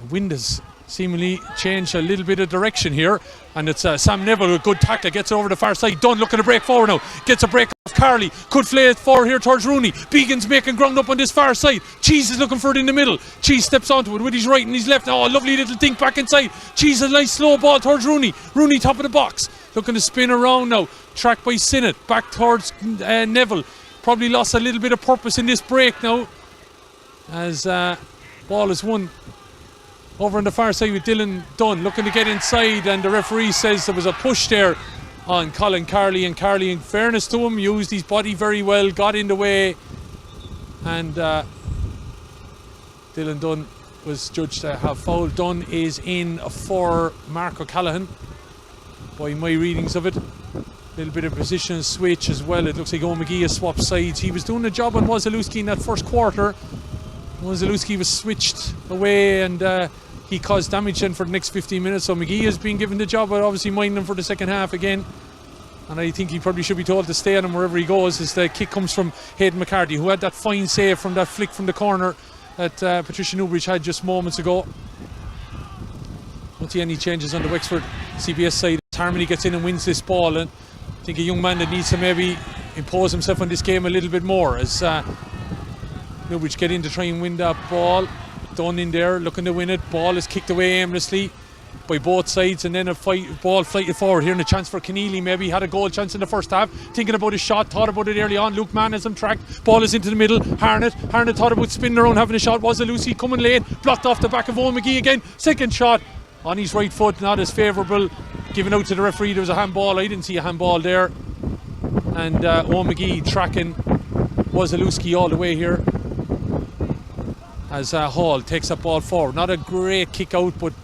The wind has seemingly changed a little bit of direction here, and it's Sam Neville with a good tackle, gets it over the far side. Dunn looking to break forward now, gets a break off Carley, could flay it forward here towards Rooney. Began's making ground up on this far side. Cheese is looking for it in the middle. Cheese steps onto it with his right and his left. Oh, a lovely little dink back inside. Cheese a nice slow ball towards Rooney. Rooney top of the box, looking to spin around now, tracked by Sinnott, back towards Neville. Probably lost a little bit of purpose in this break now, as ball is won over on the far side with Dylan Dunn looking to get inside, and the referee says there was a push there on Colin Carley, and Carley, in fairness to him, used his body very well, got in the way, and Dylan Dunn was judged to have fouled. Dunn is in for Mark O'Callaghan by my readings of it. A little bit of position switch as well. It looks like Owen McGee has swapped sides. He was doing a job on Ozaleski in that first quarter. Ozaleski was switched away, and he caused damage then for the next 15 minutes. So McGee has been given the job, but obviously minding him for the second half again. And I think he probably should be told to stay on him wherever he goes, as the kick comes from Hayden McCarthy, who had that fine save from that flick from the corner that Patricia Newbridge had just moments ago. Don't see any changes on the Wexford CBS side. Harmony gets in and wins this ball, and I think a young man that needs to maybe impose himself on this game a little bit more, as Newbridge get in to try and win that ball. Dunn in there looking to win it. Ball is kicked away aimlessly by both sides, and then a ball flighted forward here, and a chance for Keneally. Maybe had a goal chance in the first half, thinking about his shot, thought about it early on. Luke Mann has him tracked. Ball is into the middle. Harnett thought about spinning around, having a shot. Ozaleski coming late, blocked off the back of Owen McGee again. Second shot on his right foot, not as favourable. Given out to the referee. There was a handball. I didn't see a handball there. And Owen McGee tracking Ozaleski all the way here, as Hall takes that ball forward. Not a great kick out, but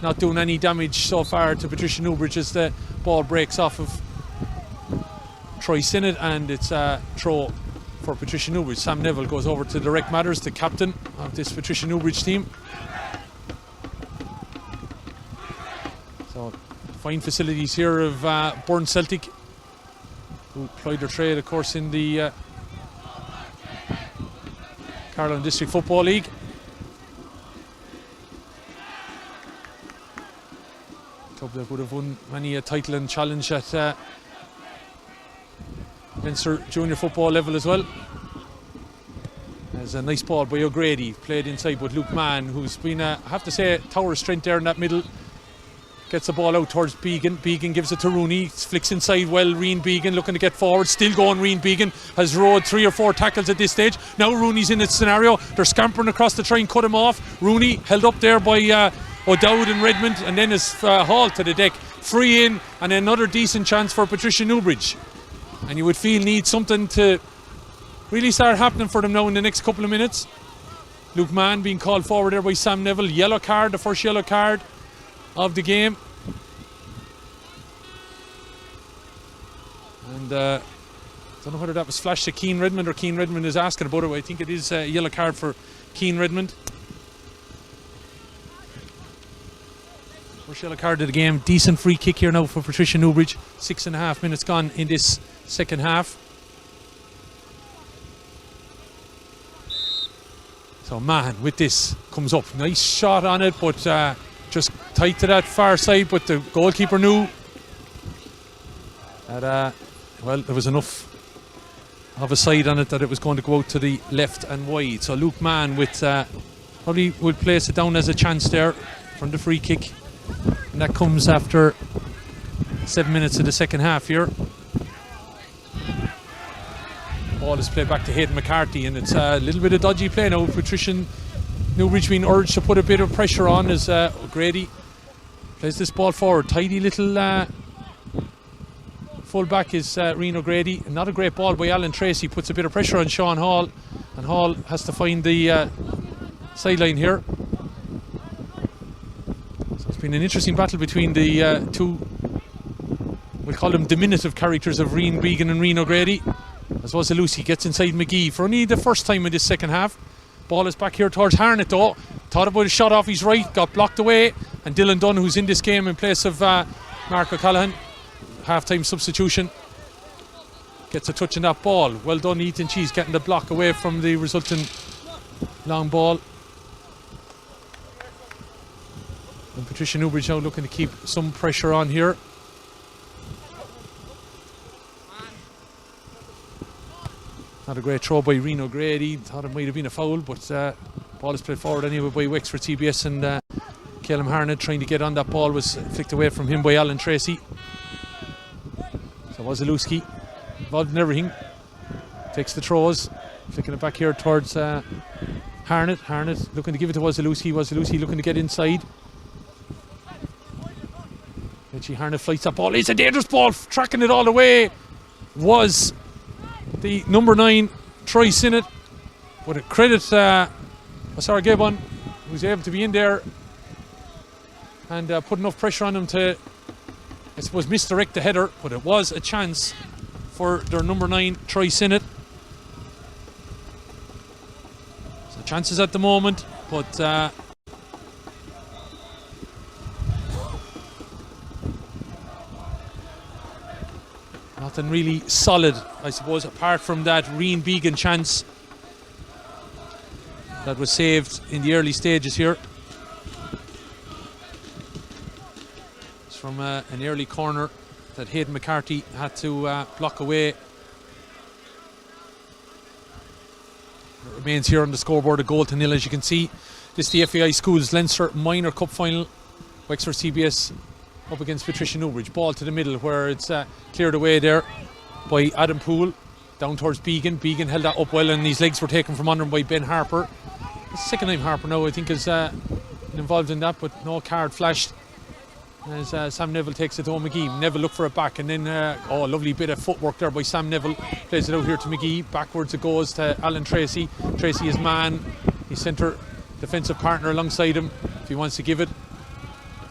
not doing any damage so far to Patricia Newbridge as the ball breaks off of Troy Sinnott, and it's a throw for Patricia Newbridge. Sam Neville goes over to direct matters, the captain of this Patricia Newbridge team. So fine facilities here of Burrin Celtic, who plied their trade, of course, in the Carlow District Football League. Club that would have won many a title and challenge at Leinster junior football level as well. There's a nice ball by O'Grady, played inside with Luke Mann, who's been, I have to say, a tower of strength there in that middle. Gets the ball out towards Began. Began gives it to Rooney. Flicks inside well. Rian Began looking to get forward. Still going. Rian Began has rode 3 or 4 tackles at this stage. Now Rooney's in this scenario. They're scampering across to try and cut him off. Rooney held up there by O'Dowd and Redmond, and then is hauled to the deck. Free in, and another decent chance for Patricia Newbridge. And you would feel need something to really start happening for them now in the next couple of minutes. Luke Mann being called forward there by Sam Neville. Yellow card, the first yellow card of the game. And I don't know whether that was flashed to Keane Redmond or Keane Redmond is asking about it. I think it is a yellow card for Keane Redmond. First yellow card of the game. Decent free kick here now for Patricia Newbridge. 6.5 minutes gone in this second half. So Mahan with this comes up. Nice shot on it, but just tight to that far side. But the goalkeeper knew that, well, there was enough of a side on it that it was going to go out to the left and wide. So Luke Mann with probably would place it down as a chance there from the free kick. And that comes after 7 minutes of the second half here. Ball is played back to Hayden McCarthy, and it's a little bit of dodgy play now. Patricia Newbridge being urged to put a bit of pressure on as O'Grady plays this ball forward. Tidy little full back is Rian O'Grady. Not a great ball by Alan Tracy. Puts a bit of pressure on Sean Hall, and Hall has to find the sideline here. So it's been an interesting battle between the two, we'll call them diminutive characters of Rian Began and Rian O'Grady. As Ozaleski gets inside McGee for only the first time in this second half. Ball is back here towards Harnett though. Thought about a shot off his right, got blocked away. And Dylan Dunn, who's in this game in place of Mark O'Callaghan, half-time substitution, gets a touch on that ball. Well done, Ethan Cheese, getting the block away from the resulting long ball. And Patricia Newbridge now looking to keep some pressure on here. Not a great throw by Rian O'Grady. Thought it might have been a foul, but ball is played forward anyway by Wexford CBS, and Caleb Harnett trying to get on that ball was flicked away from him by Alan Tracy. So Ozaleski involved in everything. Takes the throws, flicking it back here towards Harnett. Harnett looking to give it to Ozaleski. Ozaleski looking to get inside. Richie Harnett fights that ball. It's a dangerous ball, tracking it all the way. Was the number 9 Troy Sinnott, but a credit Sarah Gibbon, who's able to be in there and put enough pressure on him to, I suppose, misdirect the header. But it was a chance for their number 9 Troy Sinnott. So chances at the moment, but nothing really solid, I suppose, apart from that Rian Began chance that was saved in the early stages here. It's from an early corner that Hayden McCarthy had to block away. It remains here on the scoreboard, a 0-0, as you can see. This is the FAI Schools Leinster Minor Cup Final. Wexford CBS up against Patricia Newbridge. Ball to the middle where it's cleared away there by Adam Poole. Down towards Began. Began held that up well, and his legs were taken from under him by Ben Harper. It's the second time Harper now, I think, is involved in that, but no card flashed. As Sam Neville takes it to McGee. Neville look for it back, and then lovely bit of footwork there by Sam Neville. Plays it out here to McGee. Backwards it goes to Alan Tracy. Tracy is man, his centre defensive partner alongside him if he wants to give it.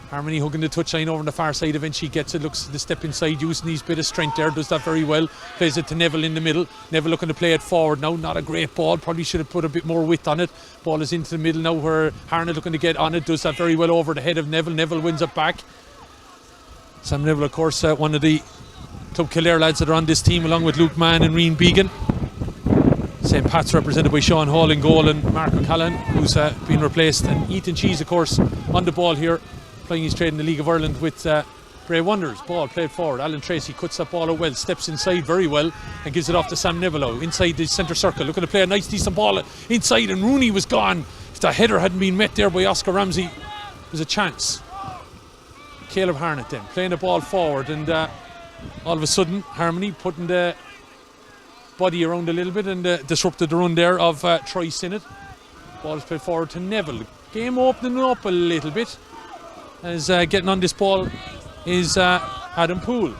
Harmony hugging the touchline over on the far side. Eventually gets it, looks the step inside, using his bit of strength there, does that very well. Plays it to Neville in the middle. Neville looking to play it forward now. Not a great ball, probably should have put a bit more width on it. Ball is into the middle now where Harnett looking to get on it, does that very well over the head of Neville. Neville wins it back. Sam Neville, of course, one of the Club Kildare lads that are on this team, along with Luke Mann and Rian Began. St. Pat's represented by Sean Hall in goal and Mark O'Callaghan, who's been replaced, and Ethan Cheese, of course, on the ball here, playing his trade in the League of Ireland with Bray Wanderers. Ball played forward. Alan Tracy cuts that ball out well, steps inside very well and gives it off to Sam Neville inside the centre circle, looking to play a nice decent ball inside, and Rooney was gone. If the header hadn't been met there by Oscar Ramsey, there's a chance. Caleb Harnett then playing the ball forward, and all of a sudden Harmony putting the body around a little bit and disrupted the run there of Troy Sinnott. Ball is played forward to Neville. Game opening up a little bit as getting on this ball is Adam Poole.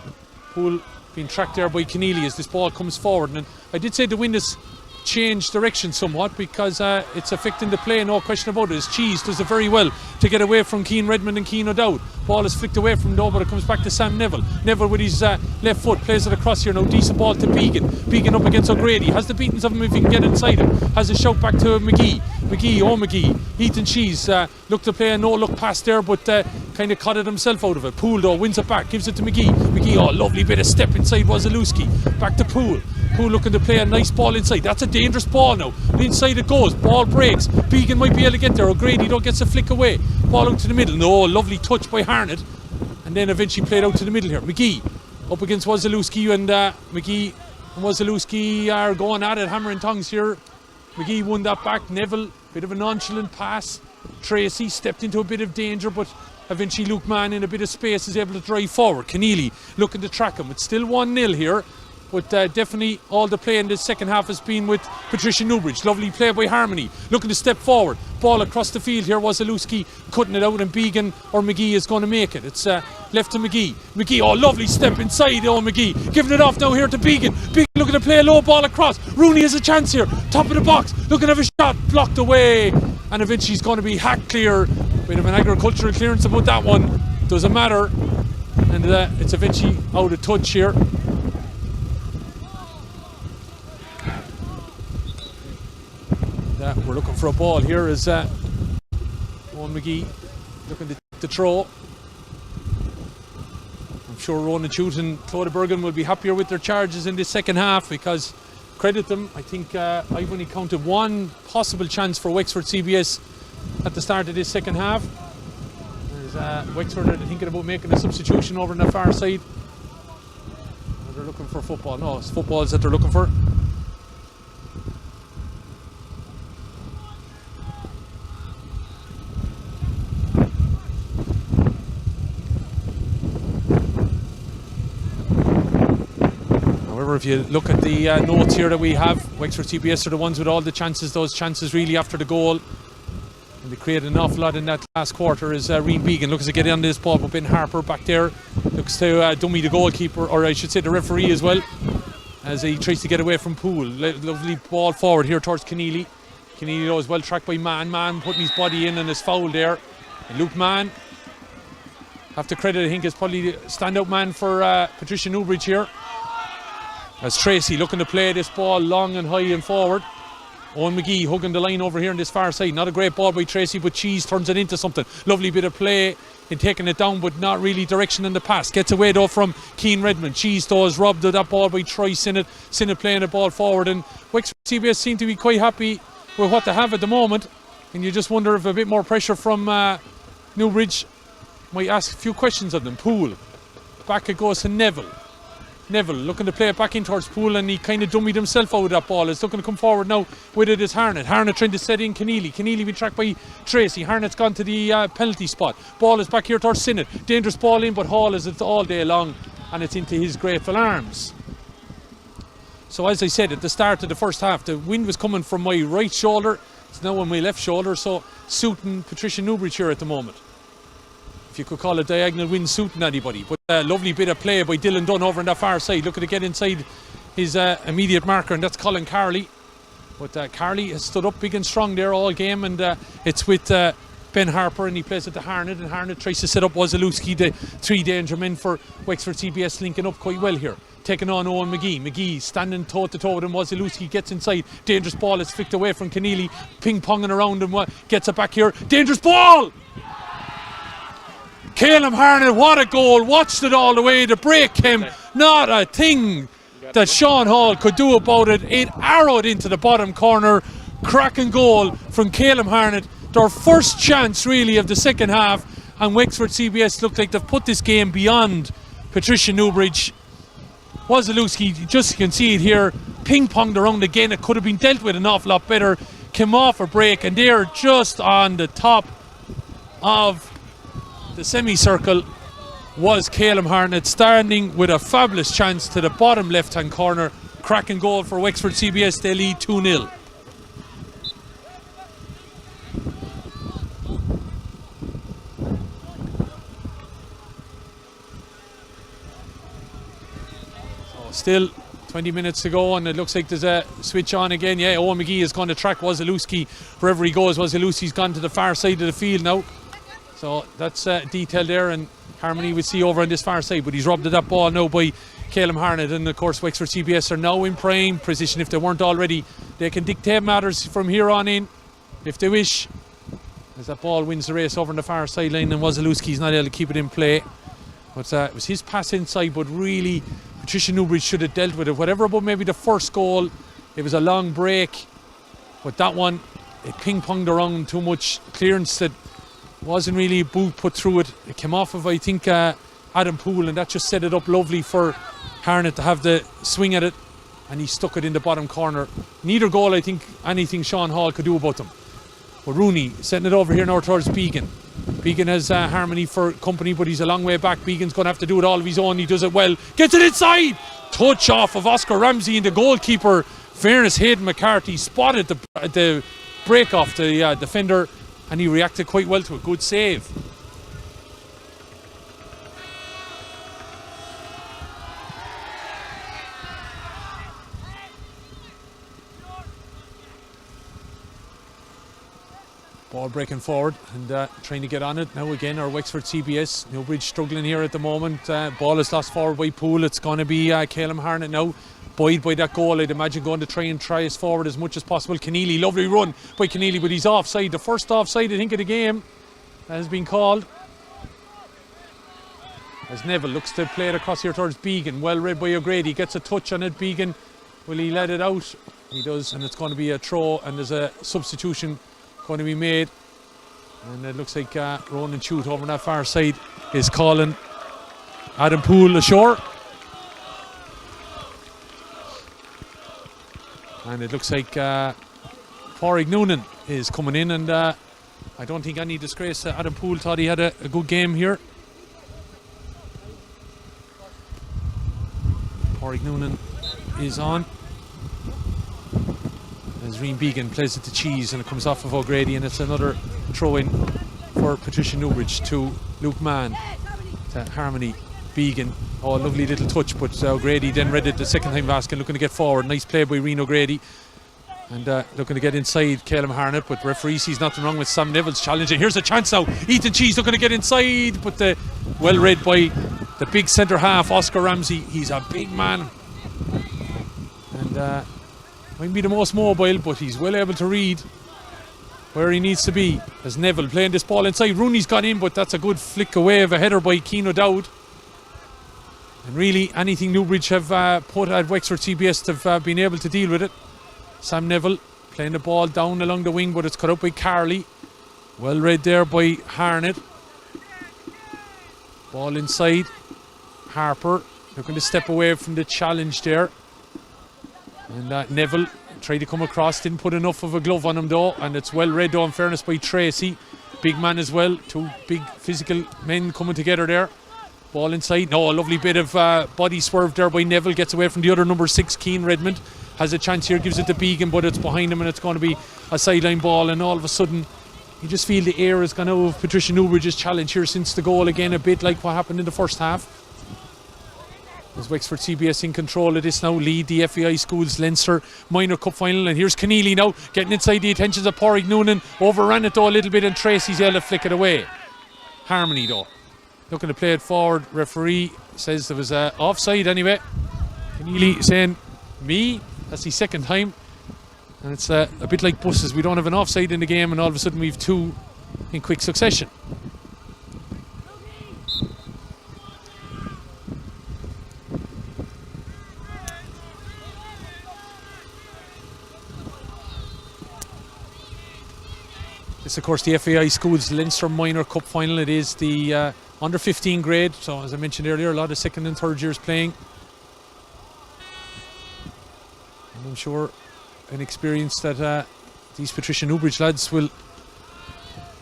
Poole being tracked there by Keneally as this ball comes forward, and I did say the wind has changed direction somewhat because it's affecting the play, no question about it, as Cheese does it very well to get away from Keane Redmond and Keane O'Dowd. Ball is flicked away from though, but it comes back to Sam Neville. Neville with his left foot plays it across here now, decent ball to Began. Began up against O'Grady, has the beatings of him if he can get inside him, has a shout back to McGee. McGee, Ethan Cheese looked to play a no-look pass there, but kind of caught it himself out of it. Poole though wins it back, gives it to McGee, oh lovely bit of step inside Ozaleski, back to Poole looking to play a nice ball inside. That's a dangerous ball now. Inside it goes. Ball breaks. Began might be able to get there. O'Grady don't gets a flick away. Ball out to the middle. No, lovely touch by Harnett. And then eventually played out to the middle here. McGee up against Ozaleski, and McGee and Ozaleski are going at it, hammer and tongs here. McGee won that back. Neville, bit of a nonchalant pass. Tracy stepped into a bit of danger, but eventually Luke Mann in a bit of space is able to drive forward. Keneally looking to track him. It's still 1-0 here. But definitely all the play in the second half has been with Patricia Newbridge. Lovely play by Harmony, looking to step forward. Ball across the field here, Ozaleski cutting it out, and Began or McGee is going to make it. It's left to McGee, oh lovely step inside, McGee giving it off now here to Began. Began looking to play a low ball across. Rooney has a chance here, top of the box, looking to have a shot, blocked away, and eventually he's going to be hacked clear. Bit of an agricultural clearance about that one, doesn't matter, and it's eventually out of touch here. We're looking for a ball here as Owen McGee looking to throw. I'm sure Ronan Chute and Claude Bergen will be happier with their charges in this second half, because credit them, I think I've only counted one possible chance for Wexford CBS at the start of this second half. As Wexford are thinking about making a substitution over on the far side. They're looking for football. No, it's footballs that they're looking for. If you look at the notes here that we have, Wexford CBS are the ones with all the chances, those chances really after the goal. And they created an awful lot in that last quarter as Rian Began looks to get on this ball, but Ben Harper back there looks to dummy the goalkeeper, or I should say the referee as well, as he tries to get away from Poole. Lovely ball forward here towards Keneally. Keneally though is well tracked by Mann putting his body in and is fouled there. And Luke Mann, have to credit, I think, is probably the standout man for Patricia Newbridge here. As Tracy looking to play this ball long and high and forward. Owen McGee hugging the line over here on this far side. Not a great ball by Tracy, but Cheese turns it into something. Lovely bit of play in taking it down, but not really direction in the pass. Gets away though from Keane Redmond. Cheese though is robbed of that ball by Troy Sinnott. Sinnott playing the ball forward, and Wexford CBS seem to be quite happy with what they have at the moment. And you just wonder if a bit more pressure from Newbridge might ask a few questions of them. Poole. Back it goes to Neville. Neville looking to play it back in towards Poole, and he kind of dummied himself out of that ball. It's looking to come forward now with it is Harnett. Harnett trying to set in Keneally. Keneally being tracked by Tracy. Harnett's gone to the penalty spot. Ball is back here towards Sinnott. Dangerous ball in, but Hall is it all day long, and it's into his grateful arms. So as I said at the start of the first half, the wind was coming from my right shoulder. It's now on my left shoulder, so suiting Patricia Newbridge here at the moment. If you could call it diagonal wind suiting anybody. But a lovely bit of play by Dylan Dunn over on that far side, looking to get inside his immediate marker, and that's Colin Carley. But Carley has stood up big and strong there all game, and it's with Ben Harper, and he plays it to Harnett, and Harnett tries to set up Ozaleski, the 3 danger men for Wexford CBS, linking up quite well here. Taking on Owen McGee. McGee standing toe to toe with him. Ozaleski gets inside. Dangerous ball is flicked away from Keneally. Ping-ponging around him. Gets it back here. Dangerous ball! Caleb Harnett, what a goal. Watched it all the way. The break came. Not a thing that Sean Hall could do about it. It arrowed into the bottom corner. Cracking goal from Caleb Harnett. Their first chance really of the second half, and Wexford CBS looked like they've put this game beyond Patricia Newbridge. Ozaleski, just you can see it here, ping-ponged around again. It could have been dealt with an awful lot better. Came off a break, and they're just on the top of the semicircle was Caleb Harnett, standing with a fabulous chance to the bottom left-hand corner. Cracking goal for Wexford CBS. They lead 2-0. Still 20 minutes to go, and it looks like there's a switch on again. Yeah, Owen McGee is going to track Ozaleski wherever he goes. Ozaleski's gone to the far side of the field now. So that's detail there, and Harmony we see over on this far side, but he's robbed of that ball now by Caleb Harnett. And of course Wexford CBS are now in prime position. If they weren't already, they can dictate matters from here on in if they wish, as that ball wins the race over on the far sideline, and Ozaleski's not able to keep it in play. But it was his pass inside, but really Patricia Newbridge should have dealt with it. Whatever about maybe the first goal, it was a long break, but that one, it ping-ponged around too much. Clearance that wasn't really a boot put through it. It came off of, I think, Adam Poole, and that just set it up lovely for Harnett to have the swing at it, and he stuck it in the bottom corner. Neither goal, I think, anything Sean Hall could do about them. But Rooney setting it over here now towards Began. Began has Harmony for company, but he's a long way back. Began's going to have to do it all of his own. He does it well. Gets it inside! Touch off of Oscar Ramsey, and the goalkeeper, fairness, Hayden McCarthy, spotted the break off the defender, and he reacted quite well to it. Good save. Ball breaking forward and trying to get on it now again, our Wexford CBS. Newbridge struggling here at the moment. Ball is lost forward by Poole. It's going to be Caleb Harnett now. Buoyed by that goal, I'd imagine going to try us forward as much as possible. Keneally, lovely run by Keneally, but he's offside. The first offside, I think, of the game has been called. As Neville looks to play it across here towards Began. Well read by O'Grady. Gets a touch on it. Began, will he let it out? He does, and it's going to be a throw, and there's a substitution going to be made, and it looks like Ronan Chute over on that far side is calling Adam Poole ashore, and it looks like Pádraig Noonan is coming in, and I don't think any disgrace. Adam Poole thought he had a good game here. Pádraig Noonan is on as Reen Began plays it to Cheese, and it comes off of O'Grady, and it's another throw-in for Patricia Newbridge to Luke Mann, to Harmony. Began, oh, lovely little touch, but O'Grady then read it the second time asking, looking to get forward. Nice play by Reen O'Grady, and looking to get inside Caleb Harnett, but the referee sees nothing wrong with Sam Neville's challenging. Here's a chance now. Ethan Cheese looking to get inside, but well read by the big centre half, Oscar Ramsey. He's a big man, and might be the most mobile, but he's well able to read where he needs to be. As Neville playing this ball inside. Rooney's gone in, but that's a good flick away of a header by Keane O'Dowd. And really, anything Newbridge have put at Wexford CBS have been able to deal with it. Sam Neville playing the ball down along the wing, but it's cut out by Carlow. Well read there by Harnett. Ball inside. Harper looking to step away from the challenge there. And Neville tried to come across, didn't put enough of a glove on him though, and it's well read though, in fairness, by Tracy. Big man as well, two big physical men coming together there. Ball inside, no, a lovely bit of body swerve there by Neville, gets away from the other number 6, Keane Redmond. Has a chance here, gives it to Began, but it's behind him, and it's going to be a sideline ball, and all of a sudden you just feel the air has gone out of Patricia Newbridge's challenge here since the goal again, a bit like what happened in the first half. As Wexford CBS in control of this now, lead the FAI Schools Leinster Minor Cup final. And here's Keneally now, getting inside the attentions of Pádraig Noonan. Overran it though a little bit, and Tracy's able to flick it away. Harmony though, looking to play it forward. Referee says there was offside anyway. Keneally saying, me? That's his second time. And it's a bit like buses. We don't have an offside in the game, and all of a sudden we've two in quick succession. This, of course, the FAI Schools Leinster Minor Cup final. It is the under 15 grade. So, as I mentioned earlier, a lot of second and third years playing. And I'm sure an experience that these Patricia Newbridge lads will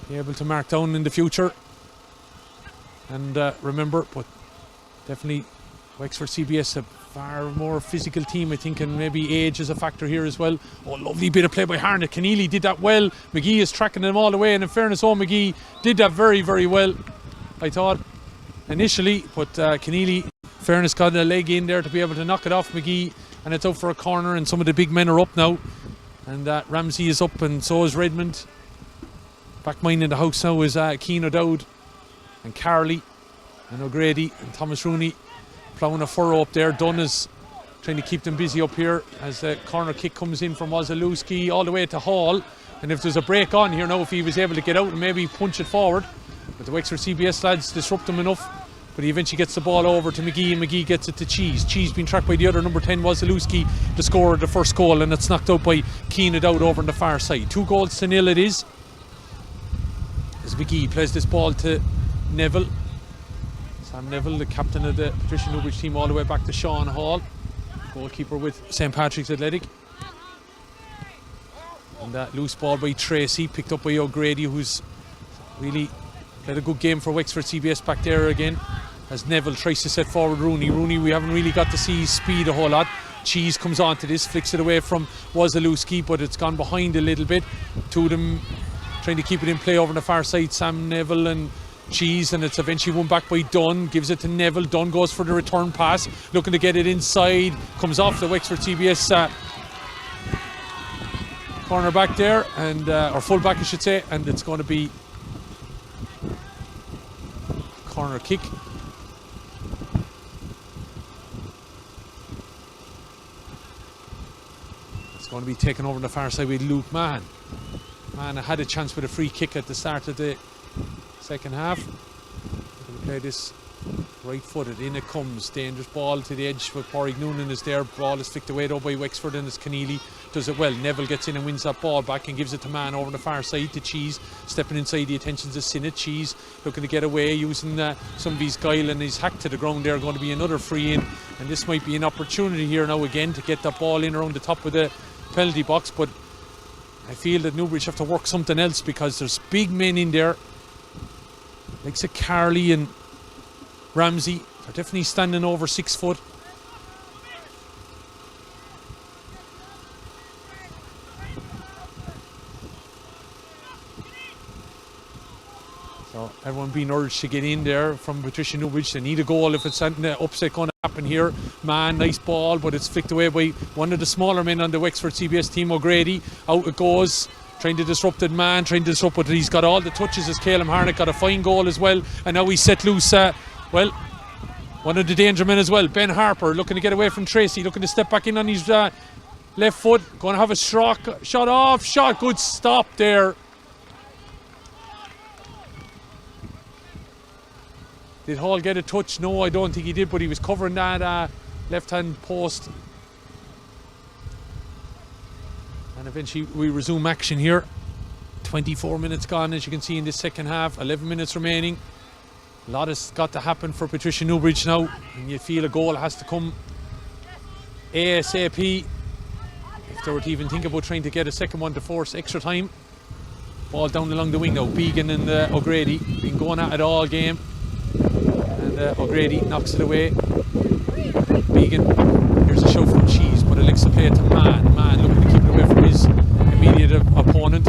be able to mark down in the future. And remember, but definitely Wexford CBS a far more physical team, I think, and maybe age is a factor here as well. Oh, lovely bit of play by Harnett. Keneally did that well. McGee is tracking them all the way, and in fairness, McGee did that very, very well, I thought, initially. But Keneally, fairness, got a leg in there to be able to knock it off McGee, and it's out for a corner, and some of the big men are up now. And Ramsey is up, and so is Redmond. Back mine in the house now is Keane O'Dowd and Carley and O'Grady and Thomas Rooney. Ploughing a furrow up there. Dunn is trying to keep them busy up here as the corner kick comes in from Ozaleski all the way to Hall. And if there's a break on here now, if he was able to get out and maybe punch it forward, but the Wexford CBS lads disrupt him enough. But he eventually gets the ball over to McGee, and McGee gets it to Cheese. Cheese being tracked by the other number 10, Ozaleski, the scorer of the first goal, and it's knocked out by Keane O'Dowd over on the far side. 2-0 it is. As McGee plays this ball to Neville. Sam Neville, the captain of the Patricia Newbridge team, all the way back to Sean Hall, goalkeeper with St Patrick's Athletic. And that loose ball by Tracy, picked up by O'Grady, who's really played a good game for Wexford CBS back there again. As Neville tries to set forward Rooney. Rooney, we haven't really got to see his speed a whole lot. Cheese comes onto this, flicks it away from Ozaleski, but it's gone behind a little bit. Two of them trying to keep it in play over on the far side, Sam Neville and Cheese, and it's eventually won back by Dunn. Gives it to Neville. Dunn goes for the return pass, looking to get it inside. Comes off the Wexford CBS corner back there, and or full back I should say, and it's going to be corner kick. It's going to be taken over on the far side with Luke Mahan. Mahan had a chance with a free kick at the start of the second half. Going to play this right-footed. In it comes. Dangerous ball to the edge, but Pádraig Noonan is there. Ball is flicked away though by Wexford, and it's Keneally does it well. Neville gets in and wins that ball back and gives it to Mann over the far side to Cheese. Stepping inside the attentions of Sinnott. Cheese looking to get away using some of his guile, and he's hacked to the ground there. Going to be another free in, and this might be an opportunity here now again to get that ball in around the top of the penalty box. But I feel that Newbridge have to work something else, because there's big men in there like Carley and Ramsey. They're definitely standing over 6 foot. So everyone being urged to get in there from Patricia Newbridge. They need a goal if it's an upset going to happen here. Man, nice ball, but it's flicked away by one of the smaller men on the Wexford CBS team, O'Grady. Out it goes. Trying to disrupt it, man, trying to disrupt it. He's got all the touches as Caleb Harnett, got a fine goal as well. And now he's set loose, well, one of the danger men as well, Ben Harper, looking to get away from Tracy, looking to step back in on his left foot. Going to have a shot off, good stop there. Did Hall get a touch? No, I don't think he did, but he was covering that left-hand post. And eventually we resume action here. 24 minutes gone, as you can see, in this second half. 11 minutes remaining. A lot has got to happen for Patricia Newbridge now, and you feel a goal has to come ASAP if they were to even think about trying to get a second one to force extra time. Ball down along the wing now. Began and O'Grady been going at it all game, and O'Grady knocks it away. Began, here's a show from Cheese, but elects to play it to Man looking to keep it away from his immediate opponent,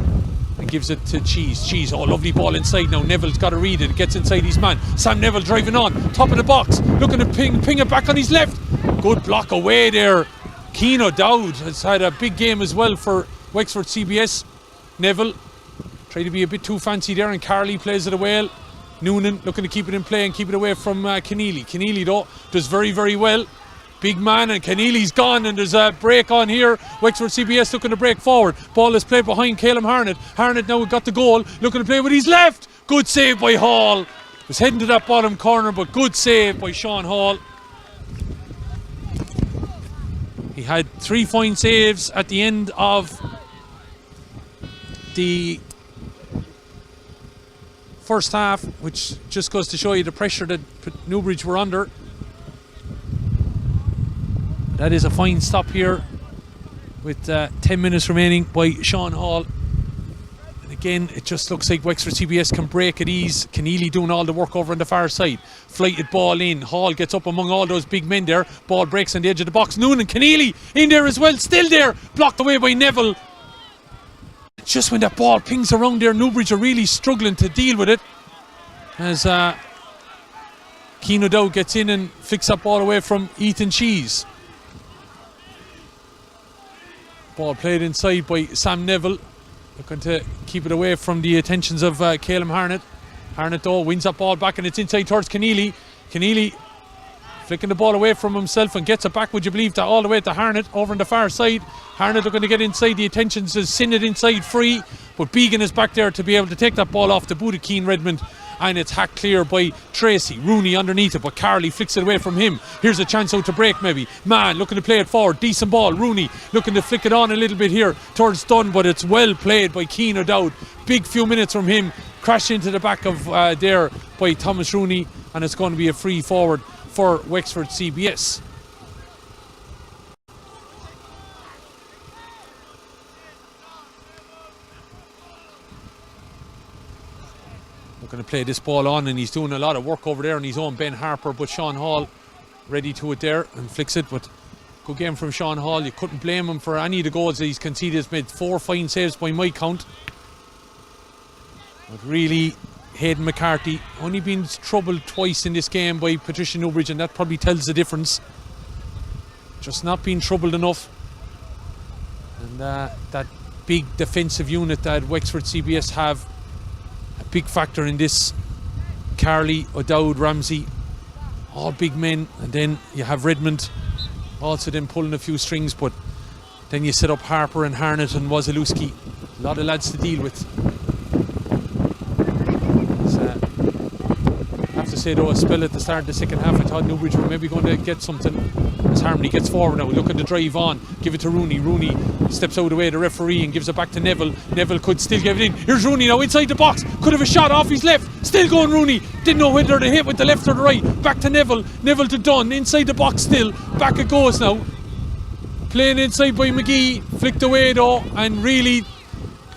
and gives it to Cheese. Oh, lovely ball inside now. Neville's got to read it. It gets inside his man. Sam Neville driving on. Top of the box. Looking to ping it back on his left. Good block away there. Cian O'Dowd has had a big game as well for Wexford CBS. Neville tried to be a bit too fancy there, and Carlow plays it away. Noonan looking to keep it in play and keep it away from Keneally. Keneally though does very, very well. Big man, and Keneally's gone, and there's a break on here. Wexford CBS looking to break forward. Ball is played behind Calum Harnett. Harnett now got the goal, looking to play with his left. Good save by Hall. Was heading to that bottom corner, but good save by Sean Hall. He had 3 fine saves at the end of the first half, which just goes to show you the pressure that Newbridge were under. That is a fine stop here with 10 minutes remaining by Sean Hall. And again, it just looks like Wexford CBS can break at ease. Keneally doing all the work over on the far side. Flighted ball in. Hall gets up among all those big men there. Ball breaks on the edge of the box. Noonan, Keneally in there as well. Still there. Blocked away by Neville. Just when that ball pings around there, Newbridge are really struggling to deal with it. As Cian O'Dowd gets in and flicks that ball away from Ethan Cheese. Ball played inside by Sam Neville, looking to keep it away from the attentions of Calum Harnett. Harnett though wins that ball back, and it's inside towards Keneally. Keneally flicking the ball away from himself and gets it back, would you believe, all the way to Harnett over on the far side. Harnett looking to get inside, the attentions is Sinnott inside free, but Began is back there to be able to take that ball off the boot of Cian Redmond, and it's hacked clear by Tracy. Rooney underneath it, but Carlow flicks it away from him. Here's a chance out to break maybe. Man looking to play it forward, decent ball. Rooney looking to flick it on a little bit here towards Dunn, but it's well played by Cian O'Dowd. Big few minutes from him, crashed into the back of there by Thomas Rooney, and it's going to be a free forward for Wexford CBS. Looking to play this ball on, and he's doing a lot of work over there on his own, Ben Harper, but Sean Hall ready to it there and flicks it. But good game from Sean Hall. You couldn't blame him for any of the goals that he's conceded. He's made 4 fine saves by my count. But really, Hayden McCarthy only been troubled twice in this game by Patricia Newbridge, and that probably tells the difference. Just not being troubled enough. And that big defensive unit that Wexford CBS have, a big factor in this. Carlow, O'Dowd, Ramsey, all big men, and then you have Redmond also then pulling a few strings, but then you set up Harper and Harnett and Ozaleski. A lot of lads to deal with. I have to say though, a spell at the start of the second half, I thought Newbridge were maybe going to get something. As Harmony gets forward now, looking to drive on, give it to Rooney. Rooney steps out of the way of the referee and gives it back to Neville. Neville could still give it in. Here's Rooney now inside the box, could have a shot off his left. Still going Rooney, didn't know whether to hit with the left or the right. Back to Neville, Neville to Dunn, inside the box still. Back it goes now. Playing inside by McGee, flicked away though, and really,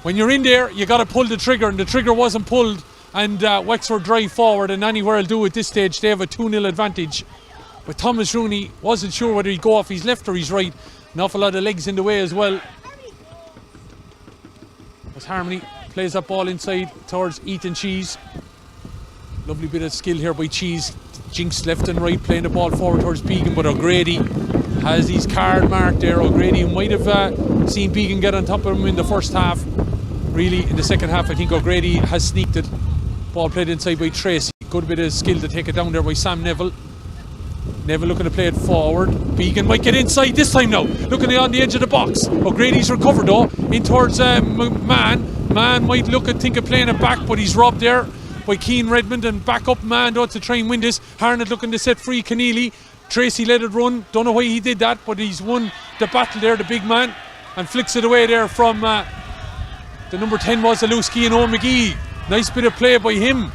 when you're in there, you got to pull the trigger, and the trigger wasn't pulled. And Wexford drive forward, and anywhere will do at this stage. They have a 2-0 advantage. But Thomas Rooney wasn't sure whether he'd go off his left or his right. An awful lot of legs in the way as well. As Harmony plays that ball inside towards Ethan Cheese. Lovely bit of skill here by Cheese. Jinx left and right, playing the ball forward towards Began, but O'Grady has his card marked there. O'Grady might have seen Began get on top of him in the first half. Really, in the second half, I think O'Grady has sneaked it. Ball played inside by Tracy. Good bit of skill to take it down there by Sam Neville. Neville looking to play it forward. Began might get inside this time now. Looking on the edge of the box. O'Grady's recovered though. In towards Man. Man might think of playing it back, but he's robbed there by Cian Redmond, and back up Man though to try and win this. Harnett looking to set free Keneally. Tracy let it run. Don't know why he did that, but he's won the battle there, the big man, and flicks it away there from the number 10 was Ozaleski and Owen McGee. Nice bit of play by him.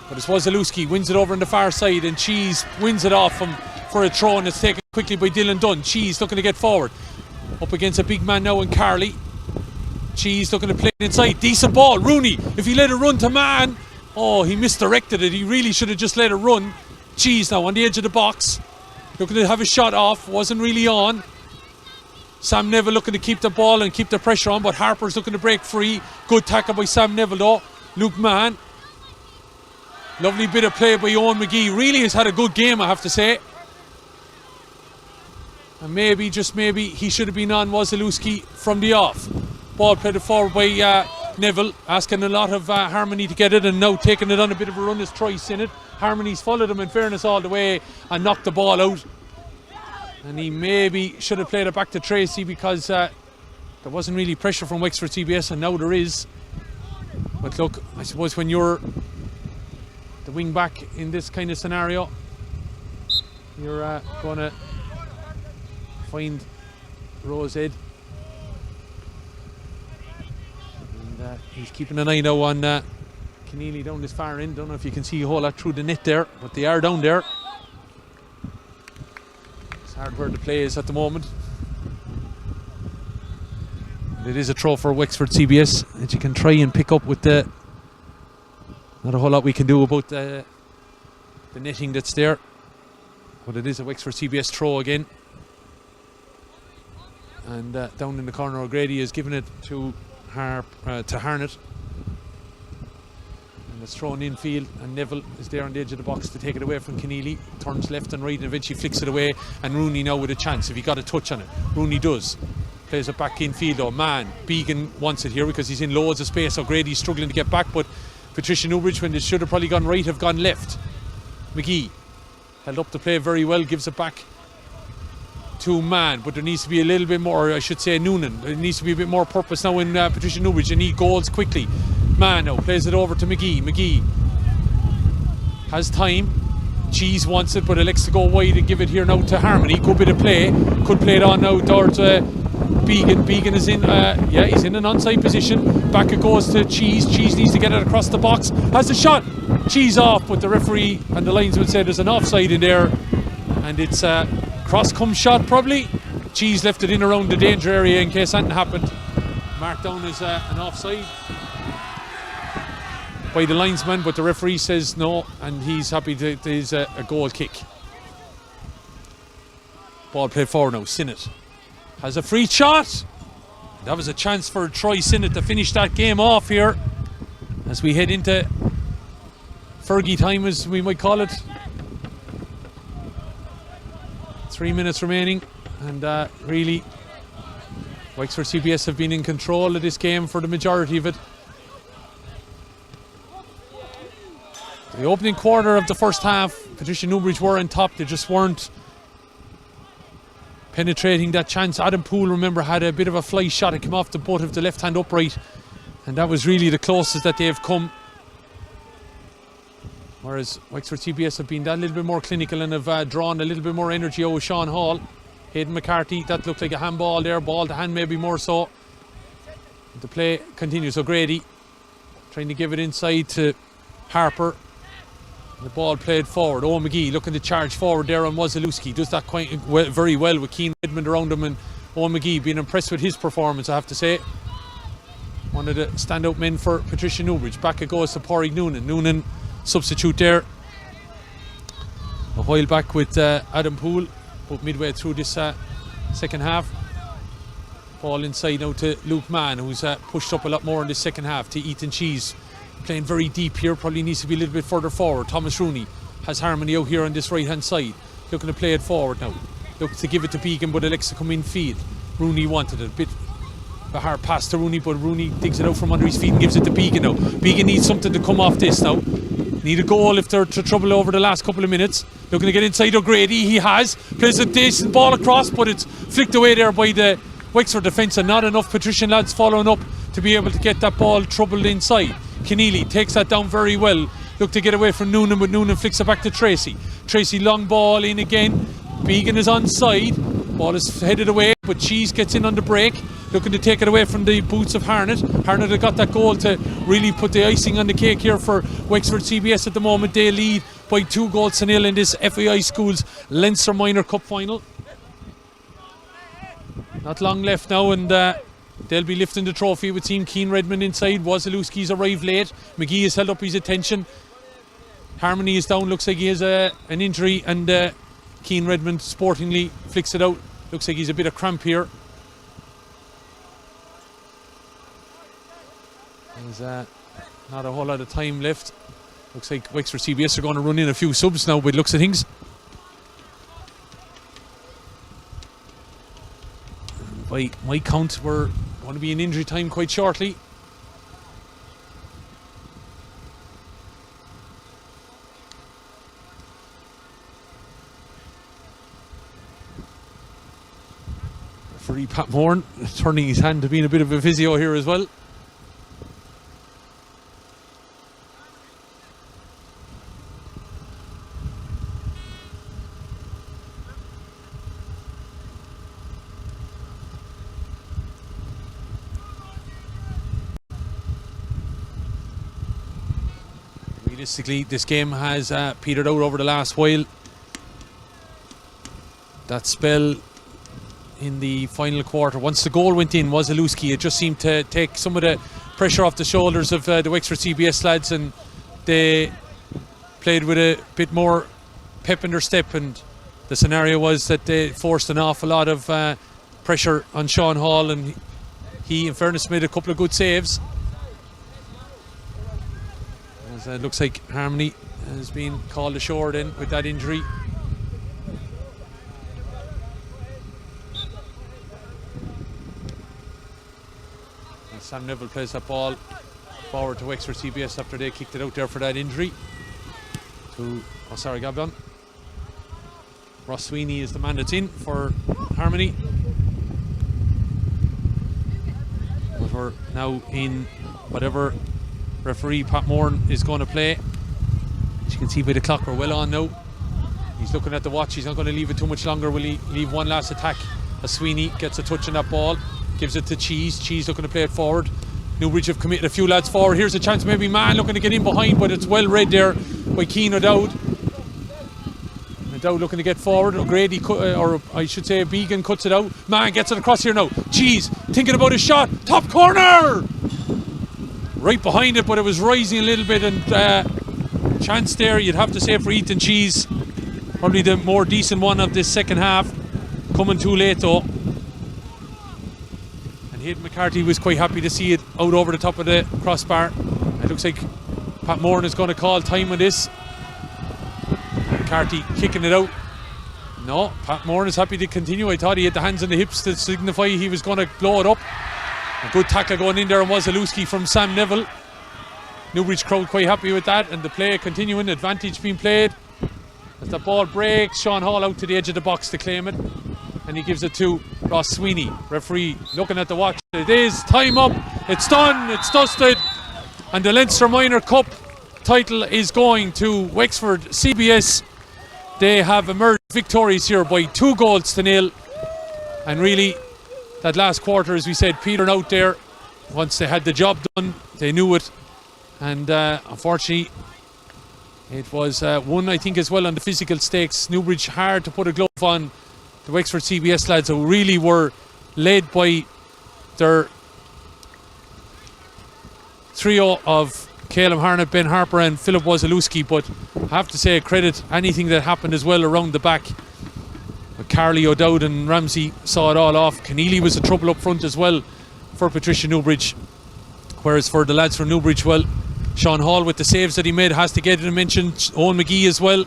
But it's Ozaleski, wins it over on the far side, and Cheese wins it off for a throw, and it's taken quickly by Dylan Dunn. Cheese looking to get forward. Up against a big man now in Carlow. Cheese looking to play it inside. Decent ball. Rooney, if he let it run to Man, oh, he misdirected it. He really should have just let it run. Cheese now on the edge of the box. Looking to have a shot off. Wasn't really on. Sam Neville looking to keep the ball and keep the pressure on, but Harper's looking to break free. Good tackle by Sam Neville though. Luke Mann. Lovely bit of play by Owen McGee. Really has had a good game, I have to say. And maybe, just maybe, he should have been on Ozaleski from the off. Ball played forward by Neville, asking a lot of Harmony to get it, and now taking it on a bit of a run is Troy Sinnott. Harmony's followed him in fairness all the way and knocked the ball out. And he maybe should have played it back to Tracy, because there wasn't really pressure from Wexford CBS, and now there is. But look, I suppose when you're the wing back in this kind of scenario, you're going to find Rosehead. And he's keeping an eye now on Keneally down this far end. Don't know if you can see a whole lot through the net there, but they are down there. It's hard where the play is at the moment. And it is a throw for Wexford CBS that you can try and pick up with the... Not a whole lot we can do about the netting that's there. But it is a Wexford CBS throw again. And down in the corner, O'Grady is giving it to Harnett. And it's thrown infield, and Neville is there on the edge of the box to take it away from Keneally. Turns left and right and eventually flicks it away. And Rooney now with a chance if he got a touch on it. Rooney does. Plays it back infield though. Man, Began wants it here because he's in loads of space. O'Grady's struggling to get back, but Patricia Newbridge, when it should have probably gone right, have gone left. McGee held up the play very well, gives it back to Mann, but there needs to be a little bit more, I should say Noonan. There needs to be a bit more purpose now in Patricia Newbridge. They need goals quickly. Mann now plays it over to McGee. McGee has time. Cheese wants it, but elects to go wide and give it here now to Harmony. Good bit of play. Could play it on now towards Began. Began is in, he's in an onside position. Back it goes to Cheese. Cheese needs to get it across the box. Has the shot. Cheese off, but the referee and the linesman said there's an offside in there. And it's cross-come shot probably. Cheese left it in around the danger area in case something happened. Marked down as an offside by the linesman, but the referee says no, and he's happy that there's a goal kick. Ball played forward now. Sinnott has a free shot. That was a chance for Troy Sinnott to finish that game off here as we head into Fergie time, as we might call it. 3 minutes remaining, and really Wexford CBS have been in control of this game for the majority of it. The opening quarter of the first half, Patricia Newbridge were on top. They just weren't penetrating that chance. Adam Poole, remember, had a bit of a fly shot. It came off the butt of the left hand upright, and that was really the closest that they've come. Whereas Wexford CBS have been that little bit more clinical and have drawn a little bit more energy out of Sean Hall. Hayden McCarthy, that looked like a handball there, ball to hand maybe more so. The play continues. O'Grady trying to give it inside to Harper. The ball played forward. Owen McGee looking to charge forward there on Ozaleski. Does that quite very well with Keane Redmond around him, and Owen McGee being impressed with his performance, I have to say. One of the standout men for Patricia Newbridge. Back it goes to Pádraig Noonan. Noonan substitute there a while back with Adam Poole, but midway through this second half. Ball inside now to Luke Mann, who's pushed up a lot more in the second half, to Ethan Cheese. Playing very deep here, probably needs to be a little bit further forward. Thomas Rooney has Harmony out here on this right hand side, looking to play it forward now. Looks to give it to Began, but elects to come in field. Rooney wanted it, a bit of a hard pass to Rooney, but Rooney digs it out from under his feet and gives it to Began now. Began needs something to come off this now. Need a goal if they're to trouble over the last couple of minutes. Looking to get inside O'Grady. He has. Plays a decent ball across, but it's flicked away there by the Wexford defence, and not enough Patrician lads following up to be able to get that ball troubled inside. Keneally takes that down very well. Look to get away from Noonan, but Noonan flicks it back to Tracy. Tracy, long ball in again. Began is onside. Ball is headed away, but Cheese gets in on the break. Looking to take it away from the boots of Harnett. Harnett have got that goal to really put the icing on the cake here for Wexford CBS at the moment. They lead by 2-0 in this FAI Schools Leinster Minor Cup final. Not long left now, and they'll be lifting the trophy with Team Keane Redmond inside. Ozaleski's arrived late. McGee has held up his attention. Harmony is down. Looks like he has an injury, and Keane Redmond sportingly flicks it out. Looks like he's a bit of cramp here. There's not a whole lot of time left. Looks like Wexford CBS are going to run in a few subs now by the looks of things. By my count, we're going to be in injury time quite shortly. Referee Pat Moran turning his hand to being a bit of a physio here as well. Realistically, this game has petered out over the last while. That spell in the final quarter, once the goal went in, Ozaleski, it just seemed to take some of the pressure off the shoulders of the Wexford CBS lads, and they played with a bit more pep in their step, and the scenario was that they forced an awful lot of pressure on Sean Hall, and he, in fairness, made a couple of good saves. As it looks like Harmony has been called ashore then with that injury. And Sam Neville plays that ball forward to Wexford CBS after they kicked it out there for that injury. Gabon. Ross Sweeney is the man that's in for Harmony. But we're now in whatever referee Pat Moran is going to play. As you can see by the clock, we're well on now. He's looking at the watch. He's not going to leave it too much longer. Will he leave one last attack? As Sweeney gets a touch on that ball, gives it to Cheese. Cheese looking to play it forward. Newbridge have committed a few lads forward. Here's a chance, maybe Mann looking to get in behind, but it's well read there by Keane O'Dowd. O'Dowd looking to get forward. O'Grady, or I should say Began, cuts it out. Mann gets it across here now. Cheese thinking about his shot. Top corner! Right behind it, but it was rising a little bit, and chance there, you'd have to say, for Ethan Cheese. Probably the more decent one of this second half. Coming too late though. And Hayden McCarthy was quite happy to see it out over the top of the crossbar. It looks like Pat Moran is going to call time on this. McCarthy kicking it out. No, Pat Moran is happy to continue. I thought he had the hands on the hips to signify he was going to blow it up. A good tackle going in there on Ozaleski from Sam Neville. Newbridge crowd quite happy with that, and the play continuing, advantage being played. As the ball breaks, Sean Hall out to the edge of the box to claim it, and he gives it to Ross Sweeney. Referee looking at the watch. It is time up. It's done. It's dusted. And the Leinster Minor Cup title is going to Wexford CBS. They have emerged victorious here by 2-0. And really, that last quarter, as we said, petered out there. Once they had the job done, they knew it. And unfortunately, it was one, I think, as well on the physical stakes. Newbridge hard to put a glove on the Wexford CBS lads, who really were led by their trio of Caleb Harnett, Ben Harper and Philip Ozaleski. But I have to say, credit anything that happened as well around the back. Carlow, O'Dowd and Ramsey saw it all off. Keneally was a trouble up front as well for Patricia Newbridge. Whereas for the lads from Newbridge, well, Sean Hall with the saves that he made has to get it mentioned. Owen McGee as well.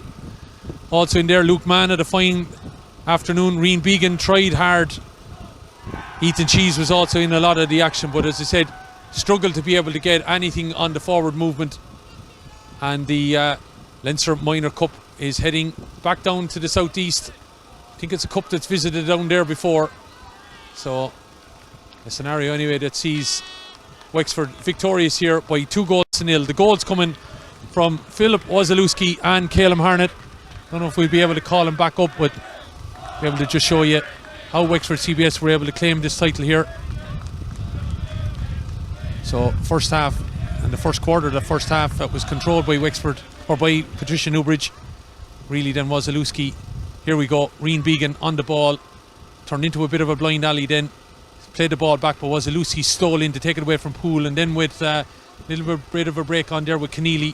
Also in there, Luke Mann had a fine afternoon. Rian Began tried hard. Ethan Cheese was also in a lot of the action, but as I said, struggled to be able to get anything on the forward movement. And the Leinster Minor Cup is heading back down to the southeast. I think it's a cup that's visited down there before. So a scenario anyway that sees Wexford victorious here by 2-0. The goals coming from Philip Ozaleski and Caleb Harnett. I don't know if we'll be able to call him back up, but be able to just show you how Wexford CBS were able to claim this title here. So first half and the first quarter of the first half, that was controlled by Wexford, or by Patricia Newbridge. Really then Ozaleski. Here we go, Rian Began on the ball, turned into a bit of a blind alley then, played the ball back, but Ozaleski stole in to take it away from Poole, and then with a little bit of a break on there with Keneally,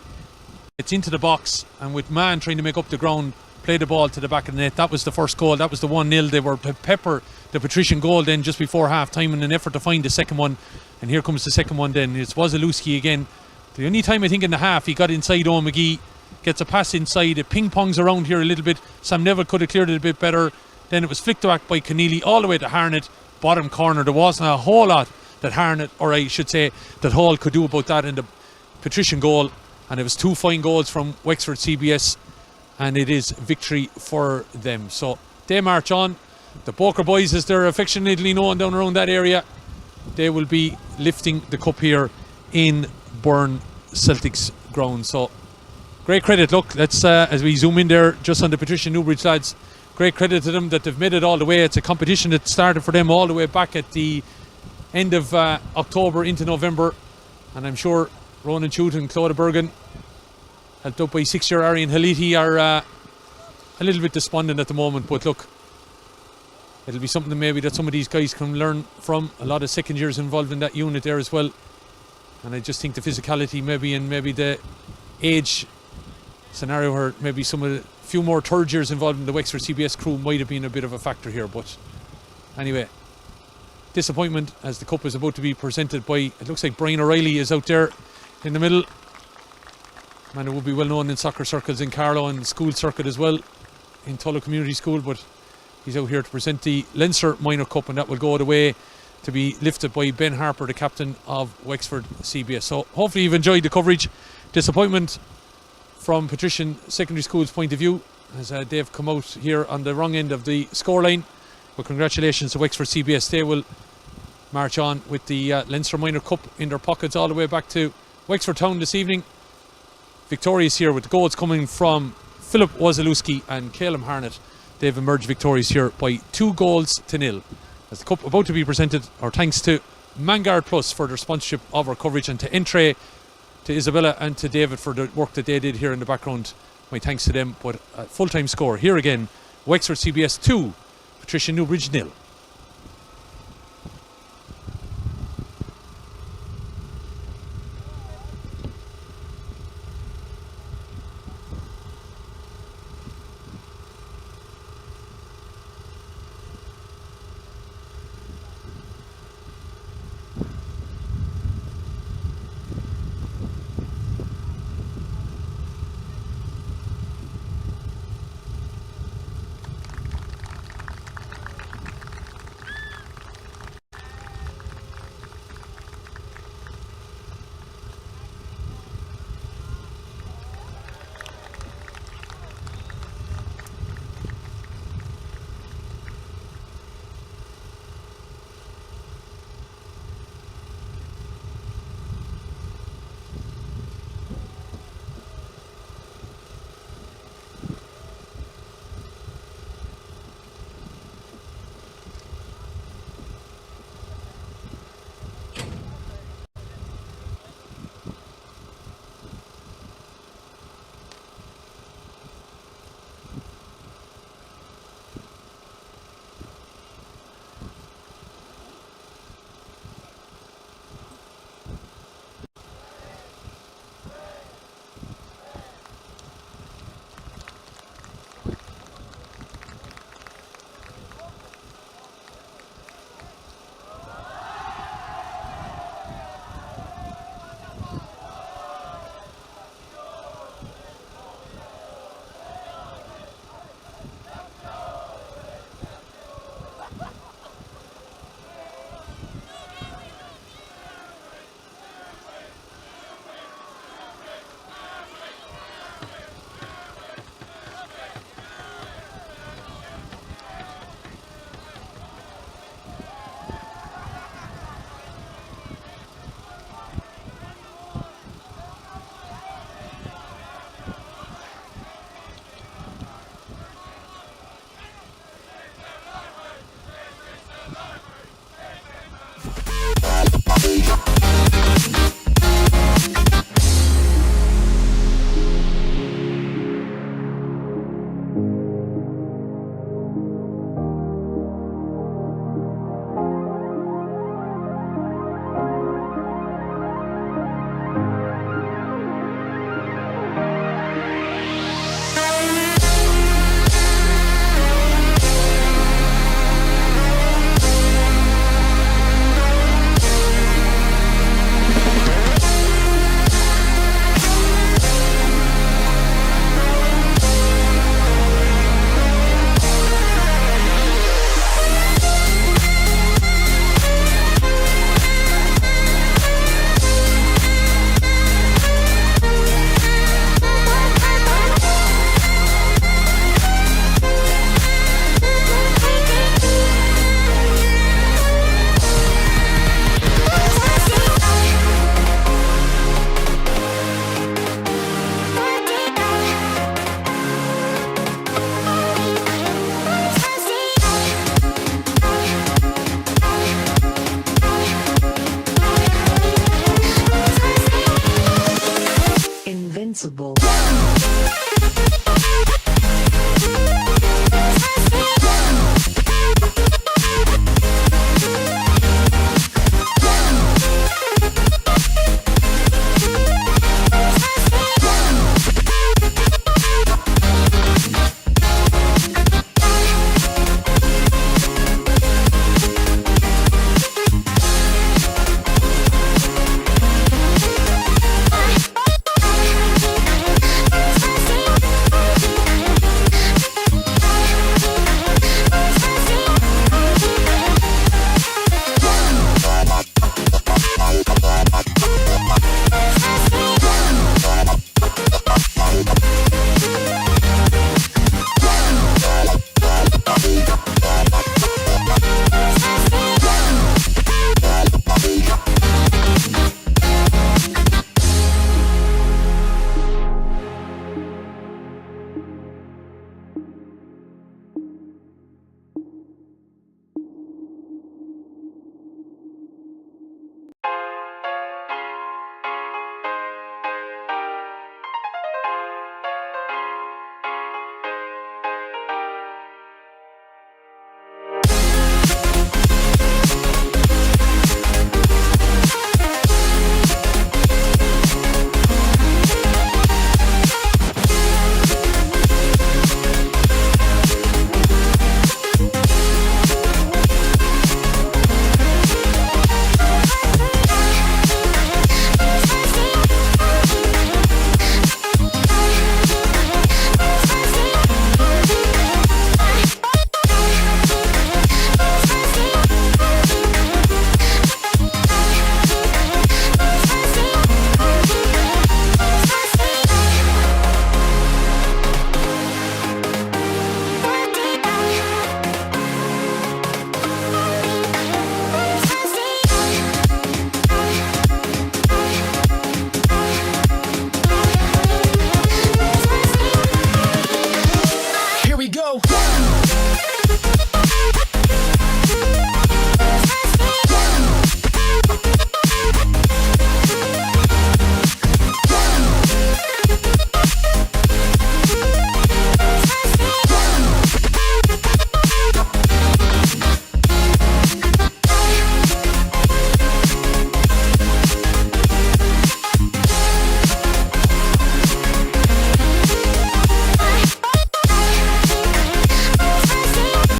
it's into the box, and with Mann trying to make up the ground, play the ball to the back of the net. That was the first goal. That was the 1-0. They were pepper the patrician goal then just before half time in an effort to find the second one. And here comes the second one then. It's Ozaleski again. The only time I think in the half he got inside Owen McGee, gets a pass inside, it ping-pongs around here a little bit. Sam Neville could have cleared it a bit better. Then it was flicked back by Keneally all the way to Harnett, bottom corner. There wasn't a whole lot that Harnett, or I should say that Hall, could do about that in the patrician goal. And it was 2 fine goals from Wexford CBS, and it is victory for them. So they march on. The Boker boys, as they're affectionately known down around that area, they will be lifting the cup here in Burrin Celtic's ground. So great credit. Look, let's as we zoom in there just on the Patricia Newbridge lads, great credit to them that they've made it all the way. It's a competition that started for them all the way back at the end of October into November, and I'm sure Ronan Chute and Claude Burrin, helped out by 6-year Arian Haliti, are a little bit despondent at the moment. But look, it'll be something maybe that some of these guys can learn from. A lot of second years involved in that unit there as well, and I just think the physicality maybe and maybe the age scenario where maybe some of the few more third years involved in the Wexford CBS crew might have been a bit of a factor here. But anyway, disappointment as the cup is about to be presented by, it looks like Brian O'Reilly is out there in the middle. Man who will be well known in soccer circles in Carlow and school circuit as well in Tullow Community School, but he's out here to present the Leinster Minor Cup, and that will go the way to be lifted by Ben Harper, the captain of Wexford CBS. So hopefully you've enjoyed the coverage. Disappointment from Patrician Secondary School's point of view as they've come out here on the wrong end of the scoreline, but congratulations to Wexford CBS. They will march on with the Leinster Minor Cup in their pockets all the way back to Wexford Town this evening. Victorious here with the goals coming from Philip Ozaleski and Calum Harnett. They've emerged victorious here by 2-0. As the cup about to be presented, our thanks to Mangard Plus for their sponsorship of our coverage, and to Entree, to Isabella and to David for the work that they did here in the background. My thanks to them. But a full-time score here again, Wexford CBS 2, Patricia Newbridge 0.